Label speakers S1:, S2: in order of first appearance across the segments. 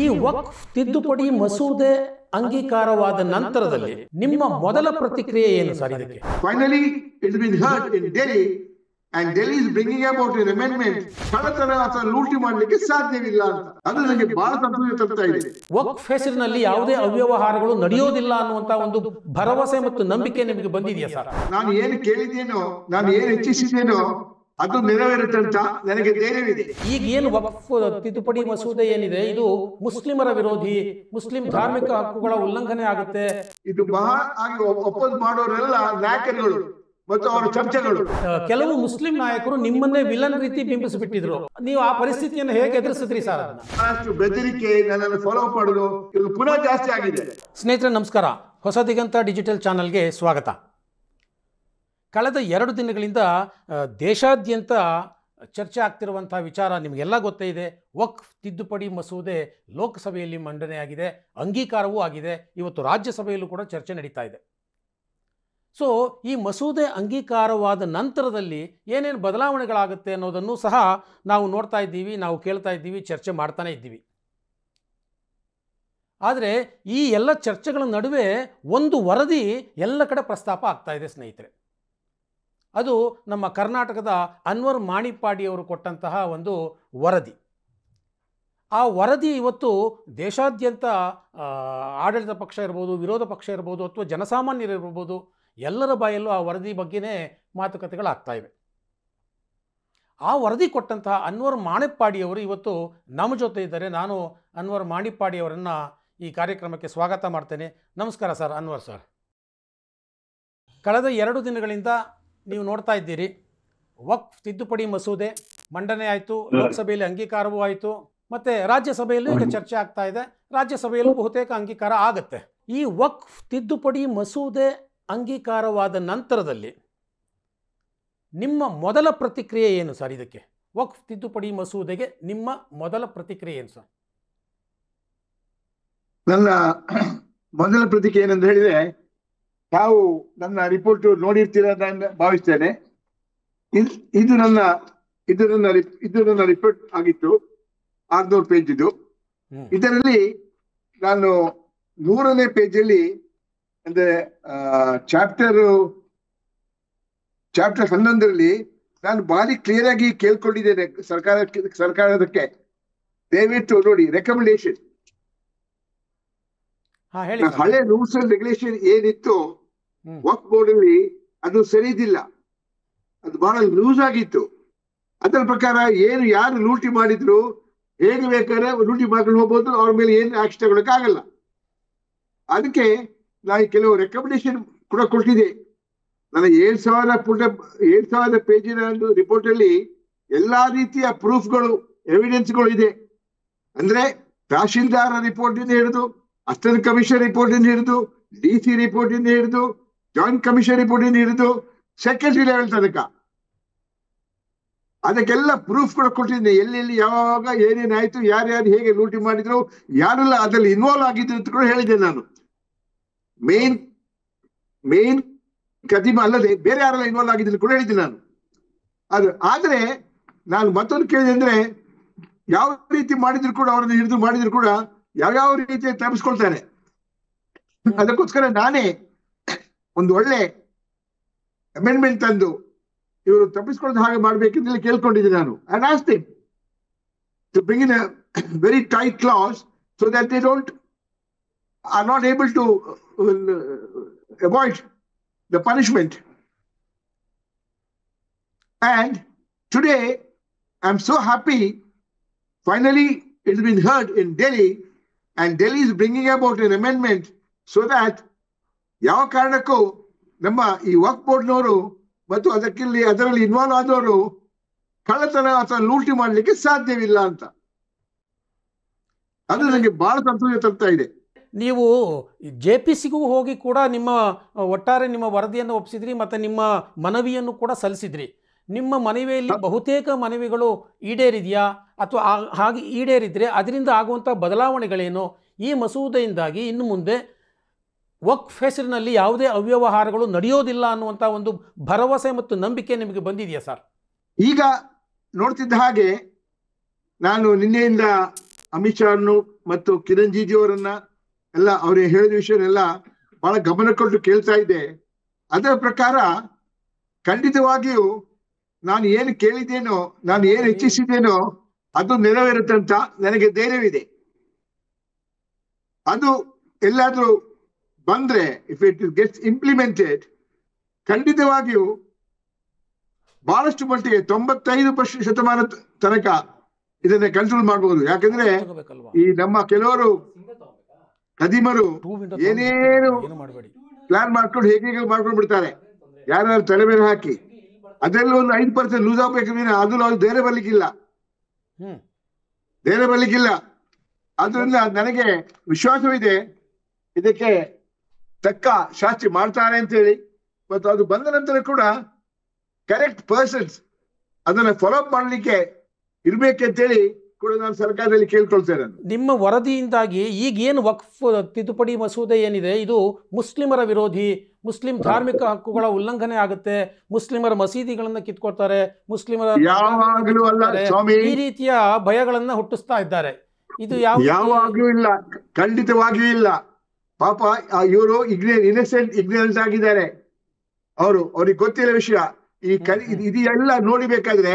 S1: ಈ ವಕ್ಫ್ ತಿದ್ದುಪಡಿ ಮಸೂದೆ ಅಂಗೀಕಾರವಾದ ನಂತರದಲ್ಲಿ ನಿಮ್ಮ ಮೊದಲ ಪ್ರತಿಕ್ರಿಯೆ ಏನು ಸರ್ ಇದಕ್ಕೆ?
S2: Finally, it has been heard in Delhi, and Delhi is bringing about an amendment. ಕಳ್ಳತನ ಅಥವಾ ಲೂಟಿ ಮಾಡಲಿಕ್ಕೆ ಸಾಧ್ಯವಿಲ್ಲ ಅಂತ. ಅದು ನನಗೆ ಬಹಳ ಸಂತೋಷ ತರ್ತಾ ಇದೆ.
S1: ವಕ್ಫ್ ಹೆಸರಿನಲ್ಲಿ ಯಾವುದೇ ಅವ್ಯವಹಾರಗಳು ನಡೆಯೋದಿಲ್ಲ ಅನ್ನುವಂತ ಒಂದು ಭರವಸೆ ಮತ್ತು ನಂಬಿಕೆ ನಿಮಗೆ ಬಂದಿದೆಯಾ ಸರ್?
S2: ನಾನು ಏನು ಕೇಳಿದ್ದೇನೋ, ನಾನು ಏನು ಇಚ್ಛಿಸಿದ್ದೇನೋ ಅದು ನೆರವೇರುತ್ತೆ ಅಂತ ನನಗೆ ಧೈರ್ಯವಿದೆ.
S1: ಈಗ ಏನು ವಕ್ಫ್ ತಿದ್ದುಪಡಿ ಮಸೂದೆ ಏನಿದೆ ಇದು ಮುಸ್ಲಿಮರ ವಿರೋಧಿ, ಮುಸ್ಲಿಂ ಧಾರ್ಮಿಕ ಹಕ್ಕುಗಳ ಉಲ್ಲಂಘನೆ ಆಗುತ್ತೆ.
S2: ಇದು ಮಹಾ ಆಗಿ ಒಪ್ಪಂದ ಮಾಡೋರೆಲ್ಲ ನಾಯಕರುಗಳು ಮತ್ತು ಅವರ ಚರ್ಚೆಗಳು.
S1: ಕೆಲವು ಮುಸ್ಲಿಂ ನಾಯಕರು ನಿಮ್ಮನ್ನೇ ವಿಲನ್ ರೀತಿ ಬಿಂಬಿಸಿಬಿಟ್ಟಿದ್ರು. ನೀವು ಆ ಪರಿಸ್ಥಿತಿಯನ್ನು ಹೇಗೆ ಎದುರಿಸಿದ್ರಿ ಸರ್?
S2: ಅಷ್ಟು ಬೆದರಿಕೆ ನನ್ನನ್ನು ಫಾಲೋ ಮಾಡೋದು ಇದು ಪುನಃ ಜಾಸ್ತಿ ಆಗಿದೆ.
S1: ಸ್ನೇಹಿತರೆ ನಮಸ್ಕಾರ, ಹೊಸ ದಿಗಂತ ಡಿಜಿಟಲ್ ಚಾನಲ್ಗೆ ಸ್ವಾಗತ. ಕಳೆದ 2 ದಿನಗಳಿಂದ ದೇಶಾದ್ಯಂತ ಚರ್ಚೆ ಆಗ್ತಿರುವಂಥ ವಿಚಾರ ನಿಮಗೆಲ್ಲ ಗೊತ್ತೇ ಇದೆ. ವಕ್ಫ್ ತಿದ್ದುಪಡಿ ಮಸೂದೆ ಲೋಕಸಭೆಯಲ್ಲಿ ಮಂಡನೆಯಾಗಿದೆ, ಅಂಗೀಕಾರವೂ ಆಗಿದೆ. ಇವತ್ತು ರಾಜ್ಯಸಭೆಯಲ್ಲೂ ಕೂಡ ಚರ್ಚೆ ನಡೀತಾ ಇದೆ. ಸೊ ಈ ಮಸೂದೆ ಅಂಗೀಕಾರವಾದ ನಂತರದಲ್ಲಿ ಏನೇನು ಬದಲಾವಣೆಗಳಾಗುತ್ತೆ ಅನ್ನೋದನ್ನು ಸಹ ನಾವು ನೋಡ್ತಾ ಇದ್ದೀವಿ, ನಾವು ಕೇಳ್ತಾ ಇದ್ದೀವಿ, ಚರ್ಚೆ ಮಾಡ್ತಾನೆ ಇದ್ದೀವಿ. ಆದರೆ ಈ ಎಲ್ಲ ಚರ್ಚೆಗಳ ನಡುವೆ ಒಂದು ವರದಿ ಎಲ್ಲ ಕಡೆ ಪ್ರಸ್ತಾಪ ಆಗ್ತಾ ಇದೆ ಸ್ನೇಹಿತರೆ. ಅದು ನಮ್ಮ ಕರ್ನಾಟಕದ ಅನ್ವರ್ ಮಾಣಿಪ್ಪಾಡಿಯವರು ಕೊಟ್ಟಂತಹ ಒಂದು ವರದಿ. ಆ ವರದಿ ಇವತ್ತು ದೇಶಾದ್ಯಂತ ಆಡಳಿತ ಪಕ್ಷ ಇರ್ಬೋದು, ವಿರೋಧ ಪಕ್ಷ ಇರ್ಬೋದು, ಅಥವಾ ಜನಸಾಮಾನ್ಯರಿರ್ಬೋದು, ಎಲ್ಲರ ಬಾಯಲ್ಲೂ ಆ ವರದಿ ಬಗ್ಗೆನೇ ಮಾತುಕತೆಗಳಾಗ್ತಾ ಇವೆ. ಆ ವರದಿ ಕೊಟ್ಟಂತಹ ಅನ್ವರ್ ಮಾಣಿಪ್ಪಾಡಿಯವರು ಇವತ್ತು ನಮ್ಮ ಜೊತೆ ಇದ್ದಾರೆ. ನಾನು ಅನ್ವರ್ ಮಾಣಿಪ್ಪಾಡಿಯವರನ್ನು ಈ ಕಾರ್ಯಕ್ರಮಕ್ಕೆ ಸ್ವಾಗತ ಮಾಡ್ತೇನೆ. ನಮಸ್ಕಾರ ಸರ್. ಅನ್ವರ್ ಸರ್, ಕಳೆದ 2 ದಿನಗಳಿಂದ ನೀವು ನೋಡ್ತಾ ಇದ್ದೀರಿ, ವಕ್ಫ್ ತಿದ್ದುಪಡಿ ಮಸೂದೆ ಮಂಡನೆ ಆಯಿತು, ಲೋಕಸಭೆಯಲ್ಲಿ ಅಂಗೀಕಾರವೂ ಆಯಿತು, ಮತ್ತು ರಾಜ್ಯಸಭೆಯಲ್ಲೂ ಈಗ ಚರ್ಚೆ ಆಗ್ತಾ ಇದೆ. ರಾಜ್ಯಸಭೆಯಲ್ಲೂ ಬಹುತೇಕ ಅಂಗೀಕಾರ ಆಗುತ್ತೆ. ಈ ವಕ್ಫ್ ತಿದ್ದುಪಡಿ ಮಸೂದೆ ಅಂಗೀಕಾರವಾದ ನಂತರದಲ್ಲಿ ನಿಮ್ಮ ಮೊದಲ ಪ್ರತಿಕ್ರಿಯೆ ಏನು ಸರ್ ಇದಕ್ಕೆ? ವಕ್ಫ್ ತಿದ್ದುಪಡಿ ಮಸೂದೆಗೆ ನಿಮ್ಮ ಮೊದಲ ಪ್ರತಿಕ್ರಿಯೆ ಏನು ಸರ್?
S2: ನನ್ನ ಮೊದಲ ಪ್ರತಿಕ್ರಿಯೆ ಏನಂತ ಹೇಳಿದ್ರೆ, ತಾವು ನನ್ನ ರಿಪೋರ್ಟ್ ನೋಡಿರ್ತೀರ ಅಂತ ಭಾವಿಸ್ತೇನೆ. ಇದು ನನ್ನ ರಿಪೋರ್ಟ್ ಆಗಿತ್ತು, 600 ಪೇಜ್ ಇದು. ಇದರಲ್ಲಿ ನಾನು 100ನೇ ಪೇಜಲ್ಲಿ ಅಂದ್ರೆ ಚಾಪ್ಟರ್ 11ರಲ್ಲಿ ನಾನು ಭಾರಿ ಕ್ಲಿಯರ್ ಆಗಿ ಕೇಳ್ಕೊಂಡಿದ್ದೇನೆ ಸರ್ಕಾರದಕ್ಕೆ, ದಯವಿಟ್ಟು ನೋಡಿ ರೆಕಮೆಂಡೇಶನ್. ಹಳೆ ರೂಲ್ಸ್ ಅಂಡ್ ರೆಗ್ಯುಲೇಷನ್ ಏನಿತ್ತು ವಕ್ಫ್ ಬೋರ್ಡ್ ಅಲ್ಲಿ ಅದು ಸರಿ ಇದ್ದಿಲ್ಲ, ಅದು ಬಹಳ ಲೂಸ್ ಆಗಿತ್ತು. ಅದರ ಪ್ರಕಾರ ಏನು ಯಾರು ಲೂಟಿ ಮಾಡಿದ್ರು ಹೇಗೆ ಬೇಕಾದ್ರೆ ಲೂಟಿ ಮಾಡ್ಕೊಂಡು ಹೋಗ್ಬೋದು, ಅವ್ರ ಮೇಲೆ ಏನು ಆಕ್ಷನ್ ತಗೊಳಕ್ ಆಗಲ್ಲ. ಅದಕ್ಕೆ ನಾನು ಕೆಲವು ರೆಕಮೆಂಡೇಶನ್ ಕೂಡ ಕೊಟ್ಟಿದೆ. ನನ್ನ 7,000 ಪೇಜಿನ ಒಂದು ರಿಪೋರ್ಟ್ ಅಲ್ಲಿ ಎಲ್ಲಾ ರೀತಿಯ ಪ್ರೂಫ್ಗಳು, ಎವಿಡೆನ್ಸ್ಗಳು ಇದೆ. ಅಂದ್ರೆ ತಹಶೀಲ್ದಾರ್ ರಿಪೋರ್ಟ್ ಇಂದ ಹಿಡಿದು, ಅಸಿಸ್ಟೆಂಟ್ ಕಮಿಷನರ್ ರಿಪೋರ್ಟ್ ಇಂದ ಹಿಡಿದು, DC ರಿಪೋರ್ಟ್ ಇಂದ ಹಿಡಿದು, ಜಾಯಿಂಟ್ ಕಮಿಷನ್ ರಿಪೋರ್ಟ್ ಇಂದ ಹಿಡಿದು, ಸೆಕ್ರೆಟರಿ ಲೆವೆಲ್ ತನಕ ಅದಕ್ಕೆಲ್ಲ ಪ್ರೂಫ್ ಕೂಡ ಕೊಟ್ಟಿದ್ದೀನಿ. ಎಲ್ಲೆಲ್ಲಿ ಯಾವಾಗ ಏನೇನಾಯ್ತು, ಯಾರ್ಯಾರು ಹೇಗೆ ಲೂಟಿ ಮಾಡಿದ್ರು, ಯಾರೆಲ್ಲ ಅದರಲ್ಲಿ ಇನ್ವಾಲ್ವ್ ಆಗಿದ್ರು ಅಂತ ಕೂಡ ಹೇಳಿದ್ದೆ. ನಾನು ಮೇನ್ ಕದಿಮ ಅಲ್ಲದೆ ಬೇರೆ ಯಾರೆಲ್ಲ ಇನ್ವಾಲ್ವ್ ಆಗಿದ್ರು ಕೂಡ ಹೇಳಿದ್ದೀನಿ ನಾನು. ಆದ್ರೆ ನಾನು ಮತ್ತೊಂದು ಕೇಳಿದೆ, ಅಂದ್ರೆ ಯಾವ ರೀತಿ ಮಾಡಿದ್ರು ಕೂಡ, ಅವರನ್ನು ಹಿಡಿದು ಮಾಡಿದ್ರು ಕೂಡ ಯಾವ್ಯಾವ ರೀತಿ ತಪ್ಪಿಸ್ಕೊಳ್ತಾರೆ. ಅದಕ್ಕೋಸ್ಕರ ನಾನೇ ಒಂದು ಒಳ್ಳೆ ಅಮೆಂಡ್ಮೆಂಟ್ ತಂದು ಇವರು ತಪ್ಪಿಸ್ಕೊಳ್ಳೋದು ಹಾಗೆ ಮಾಡ್ಬೇಕಂತ ಕೇಳ್ಕೊಂಡಿದ್ದೀನಿ ನಾನು. And asked them to bring in a very tight clause so that they are not able to avoid the punishment. And today I'm so happy, finally it has been heard in Delhi, and Delhi is bringing about an amendment so that ಯಾವ ಕಾರಣಕ್ಕೂ ನಮ್ಮ ಈ ವಕ್ಫ್ ಬೋರ್ಡ್ನವರು ಮತ್ತು ಅದರಲ್ಲಿ involve ಆದವರು ಕಳ್ಳತನ ಅಥವಾ ಲೂಟಿ ಮಾಡಲಿಕ್ಕೆ ಸಾಧ್ಯವಿಲ್ಲ ಅಂತ. ಅದು ನನಗೆ ಬಹಳ ಸಂತೋಷ ತರ್ತಾ ಇದೆ.
S1: ನೀವು JPCಗೂ ಹೋಗಿ ಕೂಡ ಒಟ್ಟಾರೆ ನಿಮ್ಮ ವರದಿಯನ್ನು ಒಪ್ಪಿಸಿದ್ರಿ ಮತ್ತು ನಿಮ್ಮ ಮನವಿಯನ್ನು ಕೂಡ ಸಲ್ಲಿಸಿದ್ರಿ. ನಿಮ್ಮ ಮನವಿಯಲ್ಲಿ ಬಹುತೇಕ ಮನವಿಗಳು ಈಡೇರಿದೆಯಾ, ಅಥವಾ ಹಾಗೆ ಈಡೇರಿದ್ರೆ ಅದರಿಂದ ಆಗುವಂಥ ಬದಲಾವಣೆಗಳೇನು? ಈ ಮಸೂದೆಯಿಂದಾಗಿ ಇನ್ನು ಮುಂದೆ ವಕ್ಫ್ ಹೆಸರಿನಲ್ಲಿ ಯಾವುದೇ ಅವ್ಯವಹಾರಗಳು ನಡೆಯೋದಿಲ್ಲ ಅನ್ನುವಂಥ ಒಂದು ಭರವಸೆ ಮತ್ತು ನಂಬಿಕೆ ನಿಮಗೆ ಬಂದಿದೆಯಾ ಸರ್?
S2: ಈಗ ನೋಡ್ತಿದ್ದ ಹಾಗೆ ನಾನು ನಿನ್ನೆಯಿಂದ ಅಮಿತ್ ಶಾ ಮತ್ತು ಕಿರಣ್ ರಿಜಿಜು ಅವರನ್ನ ಎಲ್ಲ ಅವ್ರಿಗೆ ಹೇಳಿದ ವಿಷಯನೆಲ್ಲ ಬಹಳ ಗಮನ ಕೊಟ್ಟು ಕೇಳ್ತಾ ಇದ್ದೆ. ಅದರ ಪ್ರಕಾರ ಖಂಡಿತವಾಗಿಯೂ ನಾನು ಏನು ಕೇಳಿದ್ದೇನೋ, ನಾನು ಏನು ಇಚ್ಛಿಸಿದ್ದೇನೋ ಅದು ನೆರವೇರುತ್ತಂತ ನನಗೆ ಧೈರ್ಯವಿದೆ. ಅದು ಎಲ್ಲಾದ್ರೂ ಬಂದ್ರೆ, ಇಫ್ ಇಟ್ ಗೆಟ್ಸ್ ಇಂಪ್ಲಿಮೆಂಟೆಡ್, ಖಂಡಿತವಾಗಿಯೂ ಬಹಳಷ್ಟು ಮಟ್ಟಿಗೆ 95% ತನಕ ಇದನ್ನ ಕಂಟ್ರೋಲ್ ಮಾಡಬಹುದು. ಯಾಕಂದ್ರೆ ಈ ನಮ್ಮ ಕೆಲವರು ಖದೀಮರು ಏನೇನು ಪ್ಲಾನ್ ಮಾಡ್ಕೊಂಡು ಹೇಗೆ ಮಾಡ್ಕೊಂಡು ಬಿಡ್ತಾರೆ, ಯಾರು ತಲೆ ಮೇಲೆ ಹಾಕಿ. ಅದರಲ್ಲಿ ಒಂದು 5% ಲೂಸ್ ಆಗ್ಬೇಕಂದ್ರೆ ಅದು ಧೈರ್ಯ ಬರ್ಲಿಕ್ಕಿಲ್ಲ, ಧೈರ್ಯ ಬರ್ಲಿಕ್ಕಿಲ್ಲ. ಆದ್ರಿಂದ ನನಗೆ ವಿಶ್ವಾಸವಿದೆ ಇದಕ್ಕೆ ತಕ್ಕ ಶಾಸ್ತಿ ಮಾಡ್ತಾರೆ ಅಂತ ಹೇಳಿ. ಮತ್ತು ಅದು ಬಂದ ನಂತರ ಕೂಡ ಕರೆಕ್ಟ್ ಪರ್ಸನ್ಸ್ ಅದನ್ನ ಫಾಲೋ ಅಪ್ ಮಾಡ್ಲಿಕ್ಕೆ ಇರ್ಬೇಕಂತೇಳಿ ಕೂಡ ನಾನು ಸರ್ಕಾರದಲ್ಲಿ ಕೇಳ್ಕೊಳ್ತೇನೆ.
S1: ನಿಮ್ಮ ವರದಿಯಿಂದಾಗಿ ಈಗೇನು ವಕ್ಫ್ ತಿದ್ದುಪಡಿ ಮಸೂದೆ ಏನಿದೆ ಇದು ಮುಸ್ಲಿಮರ ವಿರೋಧಿ, ಮುಸ್ಲಿಂ ಧಾರ್ಮಿಕ ಹಕ್ಕುಗಳ ಉಲ್ಲಂಘನೆ ಆಗುತ್ತೆ, ಮುಸ್ಲಿಮರ ಮಸೀದಿಗಳನ್ನ ಕಿತ್ಕೊಳ್ತಾರೆ, ಮುಸ್ಲಿಮರ
S2: ಯಾವಾಗಲೂ ಅಲ್ಲ ಸ್ವಾಮಿ,
S1: ಈ ರೀತಿಯ ಭಯಗಳನ್ನ ಹುಟ್ಟಿಸ್ತಾ ಇದ್ದಾರೆ. ಇದು
S2: ಯಾವಾಗ್ಲೂ ಇಲ್ಲ, ಖಂಡಿತವಾಗಿಯೂ ಇಲ್ಲ. ಪಾಪ ಇವರು ಇಗ್ನೆರೆಂಟ್ ಆಗಿದ್ದಾರೆ. ಅವ್ರಿಗೆ ಗೊತ್ತಿಲ್ಲ ವಿಷಯ. ಇದೆಲ್ಲ ನೋಡಿಬೇಕಾದ್ರೆ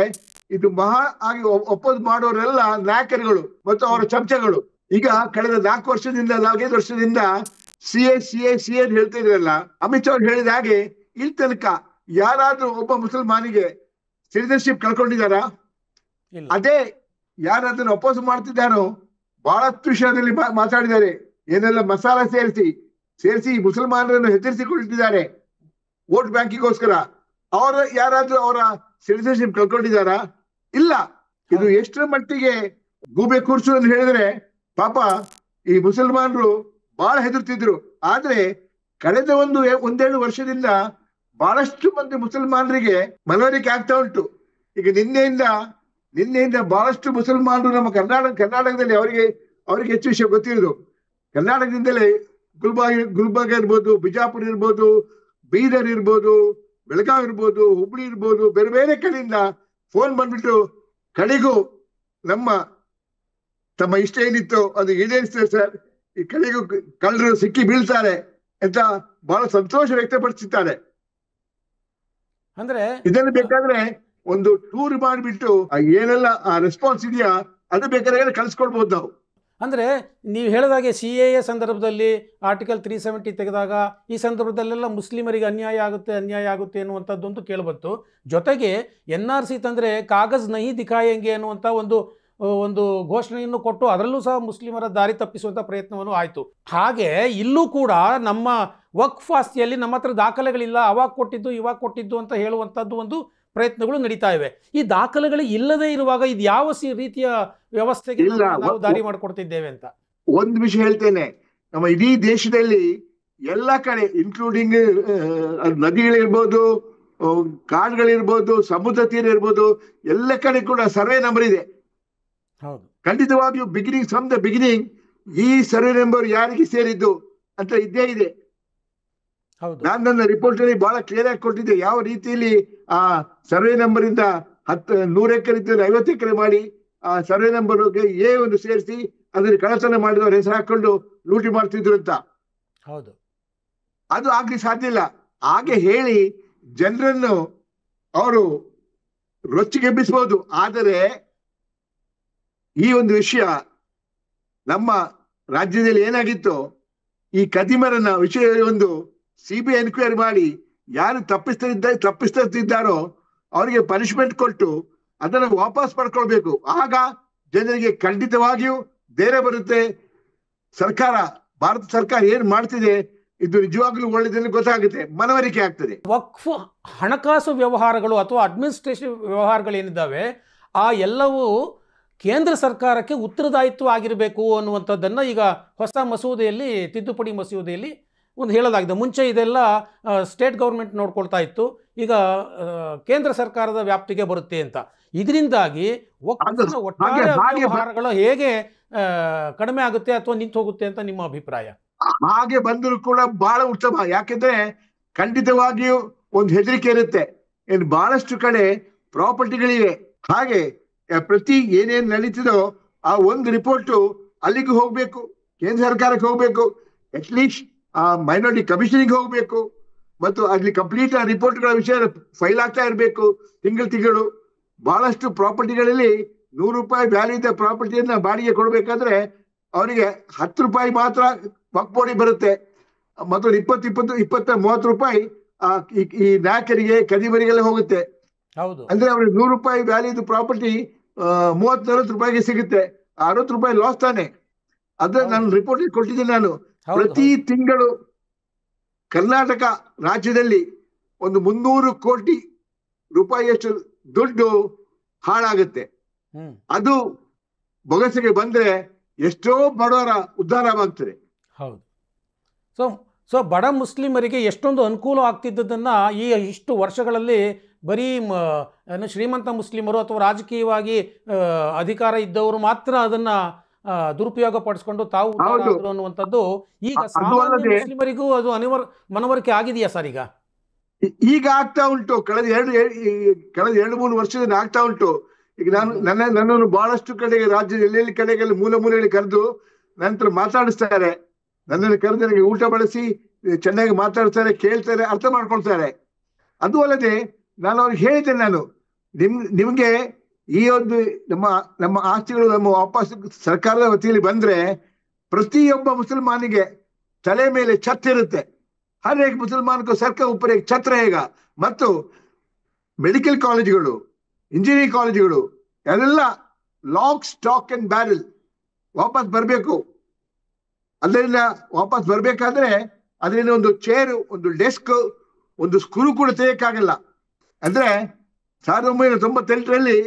S2: ಇದು ಮಹಾ ಆಗಿ ಒಪ್ಪೋದು ಮಾಡೋರೆಲ್ಲ ನಾಯಕರುಗಳು ಮತ್ತು ಅವರ ಚಮಚಗಳು. ಈಗ ಕಳೆದ 4 ವರ್ಷದಿಂದ 4-5 ವರ್ಷದಿಂದ ಸಿ ಎ ಹೇಳ್ತಾ ಇದ್ರಲ್ಲ, ಅಮಿತ್ ಶಾ ಅವ್ರು ಹೇಳಿದ ಹಾಗೆ ಇಲ್ಲಿ ತನಕ ಯಾರಾದ್ರೂ ಒಬ್ಬ ಮುಸಲ್ಮಾನಿಗೆ ಸಿಟಿಜನ್ಶಿಪ್ ಕಳ್ಕೊಂಡಿದಾರಾ? ಅದೇ ಯಾರಾದ್ರೂ ಅಪೋಸ್ ಮಾಡ್ತಿದ್ದಾರೋ ಬಹಳಷ್ಟು ವಿಷಯದಲ್ಲಿ ಮಾತಾಡಿದ್ದಾರೆ. ಏನೆಲ್ಲ ಮಸಾಲ ಸೇರಿಸಿ ಮುಸಲ್ಮಾನರನ್ನು ಹೆದರಿಸಿಕೊಳ್ತಿದ್ದಾರೆ ವೋಟ್ ಬ್ಯಾಂಕಿಗೋಸ್ಕರ. ಯಾರಾದ್ರೂ ಅವರ ಸಿಟಿಜನ್ಶಿಪ್ ಕಳ್ಕೊಂಡಿದ್ದಾರಾ? ಇಲ್ಲ. ಇದು ಎಷ್ಟರ ಮಟ್ಟಿಗೆ ಗೂಬೆ ಕೂರ್ಸು ಅಂತ ಹೇಳಿದ್ರೆ ಪಾಪ ಈ ಮುಸಲ್ಮಾನರು ಬಹಳ ಹೆದರ್ತಿದ್ರು. ಆದ್ರೆ ಕಳೆದ ಒಂದೆರಡು ವರ್ಷದಿಂದ ಬಹಳಷ್ಟು ಮಂದಿ ಮುಸಲ್ಮಾನರಿಗೆ ಮನವರಿಕೆ ಆಗ್ತಾ ಉಂಟು. ಈಗ ನಿನ್ನೆಯಿಂದ ಬಹಳಷ್ಟು ಮುಸಲ್ಮಾನರು ನಮ್ಮ ಕರ್ನಾಟಕದಲ್ಲಿ ಅವರಿಗೆ ಹೆಚ್ಚು ವಿಷಯ ಗೊತ್ತಿರೋದು. ಕರ್ನಾಟಕದಿಂದಲೇ ಗುಲ್ಬರ್ಗ ಇರ್ಬೋದು, ಬಿಜಾಪುರ ಇರ್ಬೋದು, ಬೀದರ್ ಇರ್ಬೋದು, ಬೆಳಗಾವಿ ಇರ್ಬೋದು, ಹುಬ್ಳಿ ಇರ್ಬೋದು, ಬೇರೆ ಬೇರೆ ಕಡೆಯಿಂದ ಫೋನ್ ಬಂದ್ಬಿಟ್ಟು ಕಡೆಗೂ ತಮ್ಮ ಇಷ್ಟ ಏನಿತ್ತು ಅದು ಈಡೇರಿಸ್ತಾರೆ ಸರ್, ಈ ಕಡೆಗೂ ಕಳ್ಳರು ಸಿಕ್ಕಿ ಬೀಳ್ತಾರೆ ಅಂತ ಬಹಳ ಸಂತೋಷ ವ್ಯಕ್ತಪಡಿಸುತ್ತಾರೆ.
S1: ಅಂದ್ರೆ
S2: ಇದನ್ನು ಬೇಕಾದ್ರೆ ಒಂದು ಟೂರ್ ಮಾಡಿಬಿಟ್ಟು ಏನೆಲ್ಲ ಆ ರೆಸ್ಪಾನ್ಸ್ ಇದೆಯಾ ಅದು ಬೇಕಾದ್ರೆ ಕಳ್ಸ್ಕೊಳ್ಬಹುದು ನಾವು.
S1: ಅಂದರೆ ನೀವು ಹೇಳಿದಾಗೆ CAA ಸಂದರ್ಭದಲ್ಲಿ ಆರ್ಟಿಕಲ್ 370 ತೆಗೆದಾಗ ಈ ಸಂದರ್ಭದಲ್ಲೆಲ್ಲ ಮುಸ್ಲಿಮರಿಗೆ ಅನ್ಯಾಯ ಆಗುತ್ತೆ ಅನ್ನುವಂಥದ್ದೊಂದು ಕೇಳಿಬಂತು. ಜೊತೆಗೆ NRC ತಂದರೆ ಕಾಗಜ್ ನಹಿ ದಿಖಾಯೆಂಗೆ ಅನ್ನುವಂಥ ಒಂದು ಘೋಷಣೆಯನ್ನು ಕೊಟ್ಟು ಅದರಲ್ಲೂ ಸಹ ಮುಸ್ಲಿಮರ ದಾರಿ ತಪ್ಪಿಸುವಂಥ ಪ್ರಯತ್ನವನ್ನು ಆಯಿತು. ಹಾಗೆ ಇಲ್ಲೂ ಕೂಡ ನಮ್ಮ ವಕ್ಫ್ ಆಸ್ತಿಯಲ್ಲಿ ನಮ್ಮ ಹತ್ರ ದಾಖಲೆಗಳಿಲ್ಲ, ಅವಾಗ ಕೊಟ್ಟಿದ್ದು ಅಂತ ಹೇಳುವಂಥದ್ದು ಒಂದು ಪ್ರಯತ್ನಗಳು ನಡೀತಾ ಇವೆ. ಈ ದಾಖಲೆಗಳು ಇಲ್ಲದೆ ಇರುವಾಗ ಇದು ಯಾವ ರೀತಿಯ ವ್ಯವಸ್ಥೆಗೆ ನಾವು ದಾರಿ ಮಾಡಿಕೊಡ್ತಿದ್ದೇವೆ ಅಂತ
S2: ಒಂದು ವಿಷಯ ಹೇಳ್ತೇನೆ. ನಮ್ಮ ಇಡೀ ದೇಶದಲ್ಲಿ ಎಲ್ಲ ಕಡೆ ಇನ್ಕ್ಲೂಡಿಂಗ್ ನದಿಗಳಿರ್ಬೋದು, ಕಾಡುಗಳಿರ್ಬೋದು, ಸಮುದ್ರ ತೀರ ಇರ್ಬೋದು, ಎಲ್ಲ ಕಡೆ ಕೂಡ ಸರ್ವೆ ನಂಬರ್ ಇದೆ.
S1: ಹೌದು,
S2: ಖಂಡಿತವಾಗಿಯೂ ಫ್ರಮ್ ದ ಬಿಗಿನಿಂಗ್ ಈ ಸರ್ವೆ ನಂಬರ್ ಯಾರಿಗೆ ಸೇರಿದ್ದು ಅಂತ ಇದ್ದೇ ಇದೆ. ನಾನು ನನ್ನ ರಿಪೋರ್ಟ್ ಅಲ್ಲಿ ಬಹಳ ಕ್ಲಿಯರ್ ಆಗಿ ಕೊಟ್ಟಿದ್ದೆ ಯಾವ ರೀತಿಯಲ್ಲಿ ಆ ಸರ್ವೆ ನಂಬರ್ ಇಂದ 100 ಎಕರೆ ಇದ್ದರೆ 50 ಎಕರೆ ಮಾಡಿ ಆ ಸರ್ವೆ ನಂಬರ್ ಒಂದು ಸೇರಿಸಿ ಅದರಲ್ಲಿ ಕಳತನ ಮಾಡಿದವರು ಹೆಸರು ಹಾಕೊಂಡು ಲೂಟಿ ಮಾಡ್ತಿದ್ರು ಅಂತ.
S1: ಹೌದು,
S2: ಅದು ಆಗ್ಲಿ ಸಾಧ್ಯ ಇಲ್ಲ. ಹಾಗೆ ಹೇಳಿ ಜನರನ್ನು ಅವರು ರೊಚ್ಚಿಗೆಬ್ಬಿಸಬಹುದು. ಆದರೆ ಈ ಒಂದು ವಿಷಯ ನಮ್ಮ ರಾಜ್ಯದಲ್ಲಿ ಏನಾಗಿತ್ತು, ಈ ಖದೀಮರನ್ನ ವಿಷಯ ಒಂದು CBI ಎನ್ಕ್ವೈರಿ ಮಾಡಿ ಯಾರು ತಪ್ಪಿಸ್ತಿದ್ದಾರೋ ಅವರಿಗೆ ಪನಿಷ್ಮೆಂಟ್ ಕೊಟ್ಟು ಅದನ್ನು ವಾಪಸ್ ಪಡ್ಕೊಳ್ಬೇಕು. ಆಗ ಜನರಿಗೆ ಖಂಡಿತವಾಗಿಯೂ ಧೈರ್ಯ ಬರುತ್ತೆ. ಭಾರತ ಸರ್ಕಾರ ಏನ್ ಮಾಡ್ತಿದೆ ಇದು ನಿಜವಾಗ್ಲೂ ಒಳ್ಳೆಯದನ್ನು ಗೊತ್ತಾಗುತ್ತೆ, ಮನವರಿಕೆ ಆಗ್ತದೆ.
S1: ವಕ್ಫ್ ಹಣಕಾಸು ವ್ಯವಹಾರಗಳು ಅಥವಾ ಅಡ್ಮಿನಿಸ್ಟ್ರೇಷನ್ ವ್ಯವಹಾರಗಳೇನಿದ್ದಾವೆ ಆ ಎಲ್ಲವೂ ಕೇಂದ್ರ ಸರ್ಕಾರಕ್ಕೆ ಉತ್ತರದಾಯಿತ್ವ ಆಗಿರಬೇಕು ಅನ್ನುವಂಥದ್ದನ್ನು ಈಗ ಹೊಸ ಮಸೂದೆಯಲ್ಲಿ, ತಿದ್ದುಪಡಿ ಮಸೂದೆಯಲ್ಲಿ ಒಂದು ಹೇಳಲಾಗಿದೆ. ಮುಂಚೆ ಇದೆಲ್ಲ ಸ್ಟೇಟ್ ಗೌರ್ಮೆಂಟ್ ನೋಡ್ಕೊಳ್ತಾ ಇತ್ತು, ಈಗ ಕೇಂದ್ರ ಸರ್ಕಾರದ ವ್ಯಾಪ್ತಿಗೆ ಬರುತ್ತೆ ಅಂತ. ಇದರಿಂದಾಗಿ ಒಟ್ಟಾರೆ ವ್ಯವಹಾರಗಳು ಹೇಗೆ ಕಡಿಮೆ ಆಗುತ್ತೆ ಅಥವಾ ನಿಂತು ಹೋಗುತ್ತೆ ಅಂತ ನಿಮ್ಮ ಅಭಿಪ್ರಾಯ?
S2: ಹಾಗೆ ಬಂದರೂ ಕೂಡ ಬಹಳ ಉತ್ತಮ. ಯಾಕೆಂದ್ರೆ ಖಂಡಿತವಾಗಿಯೂ ಒಂದು ಹೆದರಿಕೆ ಇರುತ್ತೆ. ಬಹಳಷ್ಟು ಕಡೆ ಪ್ರಾಪರ್ಟಿಗಳಿವೆ. ಹಾಗೆ ಪ್ರತಿ ಏನೇನು ನಡೀತಿದೋ ಆ ಒಂದು ರಿಪೋರ್ಟ್ ಅಲ್ಲಿಗೂ ಹೋಗ್ಬೇಕು, ಕೇಂದ್ರ ಸರ್ಕಾರಕ್ಕೆ ಹೋಗ್ಬೇಕು, ಅಟ್ಲೀಸ್ಟ್ ಆ ಮೈನಾರಿಟಿ ಕಮಿಷನಿಗೆ ಹೋಗ್ಬೇಕು, ಮತ್ತು ಅಲ್ಲಿ ಕಂಪ್ಲೀಟ್ ರಿಪೋರ್ಟ್ಗಳ ವಿಷಯ ಫೈಲ್ ಆಗ್ತಾ ಇರಬೇಕು ತಿಂಗಳು. ಬಹಳಷ್ಟು ಪ್ರಾಪರ್ಟಿಗಳಲ್ಲಿ ₹100 ವ್ಯಾಲ್ಯೂ ಇದ್ದ ಪ್ರಾಪರ್ಟಿಯನ್ನ ಬಾಡಿಗೆ ಕೊಡ್ಬೇಕಾದ್ರೆ ಅವರಿಗೆ ₹10 ಮಾತ್ರ ವಕ್ಫ್ ಬೋರ್ಡಿಗೆ ಬರುತ್ತೆ, ಮತ್ತು 20-30 ಈ ನಾಯಕರಿಗೆ ಕದಿಮರಿಗೆಲ್ಲ ಹೋಗುತ್ತೆ.
S1: ಹೌದು.
S2: ಅಂದ್ರೆ ಅವ್ರಿಗೆ ₹100 ವ್ಯಾಲ್ಯೂ ಇದ್ದ ಪ್ರಾಪರ್ಟಿ ₹30-40 ಸಿಗುತ್ತೆ, ₹60 ಲಾಸ್ ತಾನೆ. ಅದ್ರ ನಾನು ರಿಪೋರ್ಟ್ ಕೊಟ್ಟಿದ್ದೀನಿ ನಾನು. ಪ್ರತಿ ತಿಂಗಳು ಕರ್ನಾಟಕ ರಾಜ್ಯದಲ್ಲಿ ಒಂದು ₹300 ಕೋಟಿ ದುಡ್ಡು ಹಾಳಾಗುತ್ತೆ. ಅದು ಬೊಗಸೆಗೆ ಬಂದ್ರೆ ಎಷ್ಟೋ ಬಡವರ ಉದ್ಧಾರವಾಗ್ತದೆ.
S1: ಹೌದು. ಸೊ ಬಡ ಮುಸ್ಲಿಮರಿಗೆ ಎಷ್ಟೊಂದು ಅನುಕೂಲ ಆಗ್ತಿದ್ದದನ್ನು ಈ ಇಷ್ಟು ವರ್ಷಗಳಲ್ಲಿ ಬರೀ ಶ್ರೀಮಂತ ಮುಸ್ಲಿಮರು ಅಥವಾ ರಾಜಕೀಯವಾಗಿ ಅಧಿಕಾರ ಇದ್ದವರು ಮಾತ್ರ ಅದನ್ನ ದುರುಪಯೋಗ ಪಡಿಸ್ಕೊಂಡು ತಾವು ಅನ್ನುವಂಥದ್ದು ಈಗ ಸಾಮಾನ್ಯ ಮುಸ್ಲಿಮರಿಗೂ ಅದು ಮನವರಿಕೆ ಆಗಿದೆಯಾ ಸರ್?
S2: ಈಗ ಆಗ್ತಾ ಉಂಟು. ಕಳೆದ 2-3 ವರ್ಷದಿಂದ ಆಗ್ತಾ ಉಂಟು. ಈಗ ನನ್ನನ್ನು ಬಹಳಷ್ಟು ಕಡೆಗೆ ರಾಜ್ಯದ ಎಲ್ಲೆಲ್ಲಿ ಕಡೆಗೆಲ್ಲ ಮೂಲೆಯಲ್ಲಿ ಕರೆದು ನಂತರ ಮಾತಾಡಿಸ್ತಾರೆ. ನನ್ನನ್ನು ಕರೆದು ನನಗೆ ಊಟ ಬಳಸಿ ಚೆನ್ನಾಗಿ ಮಾತಾಡ್ತಾರೆ, ಕೇಳ್ತಾರೆ, ಅರ್ಥ ಮಾಡ್ಕೊಳ್ತಾರೆ. ಅದು ಅಲ್ಲದೆ ನಾನು ಅವ್ರಿಗೆ ಹೇಳಿದ್ದೇನೆ, ನಿಮ್ಗೆ ಈ ಒಂದು ನಮ್ಮ ಆಸ್ತಿಗಳು ನಮ್ಮ ವಾಪಸ್ ಸರ್ಕಾರದ ವತಿಯಲ್ಲಿ ಬಂದ್ರೆ ಪ್ರತಿಯೊಬ್ಬ ಮುಸಲ್ಮಾನಿಗೆ ತಲೆ ಮೇಲೆ ಛತ್ ಇರುತ್ತೆ. ಹರ್ ಏಕ್ ಮುಸಲ್ಮಾನ್ಗೂ ಸರ್ಕಾರ ಉಪ್ಪರ್ ಏಕ್ ಛತ್ರ ಹೇಗ. ಮತ್ತು ಮೆಡಿಕಲ್ ಕಾಲೇಜುಗಳು, ಇಂಜಿನಿಯರಿಂಗ್ ಕಾಲೇಜುಗಳು ಎಲ್ಲ ಲಾಕ್ ಸ್ಟಾಕ್ ಅಂಡ್ ಬ್ಯಾರಲ್ ವಾಪಸ್ ಬರಬೇಕು. ಅದರಿಂದ ವಾಪಸ್ ಬರ್ಬೇಕಾದ್ರೆ ಅದರಿಂದ ಒಂದು ಚೇರು, ಒಂದು ಡೆಸ್ಕ್, ಒಂದು ಸ್ಕ್ರೂ ಕೂಡ ತೆಗೆಯಕ್ಕಾಗಲ್ಲ. ಅಂದ್ರೆ 1998ರಲ್ಲಿ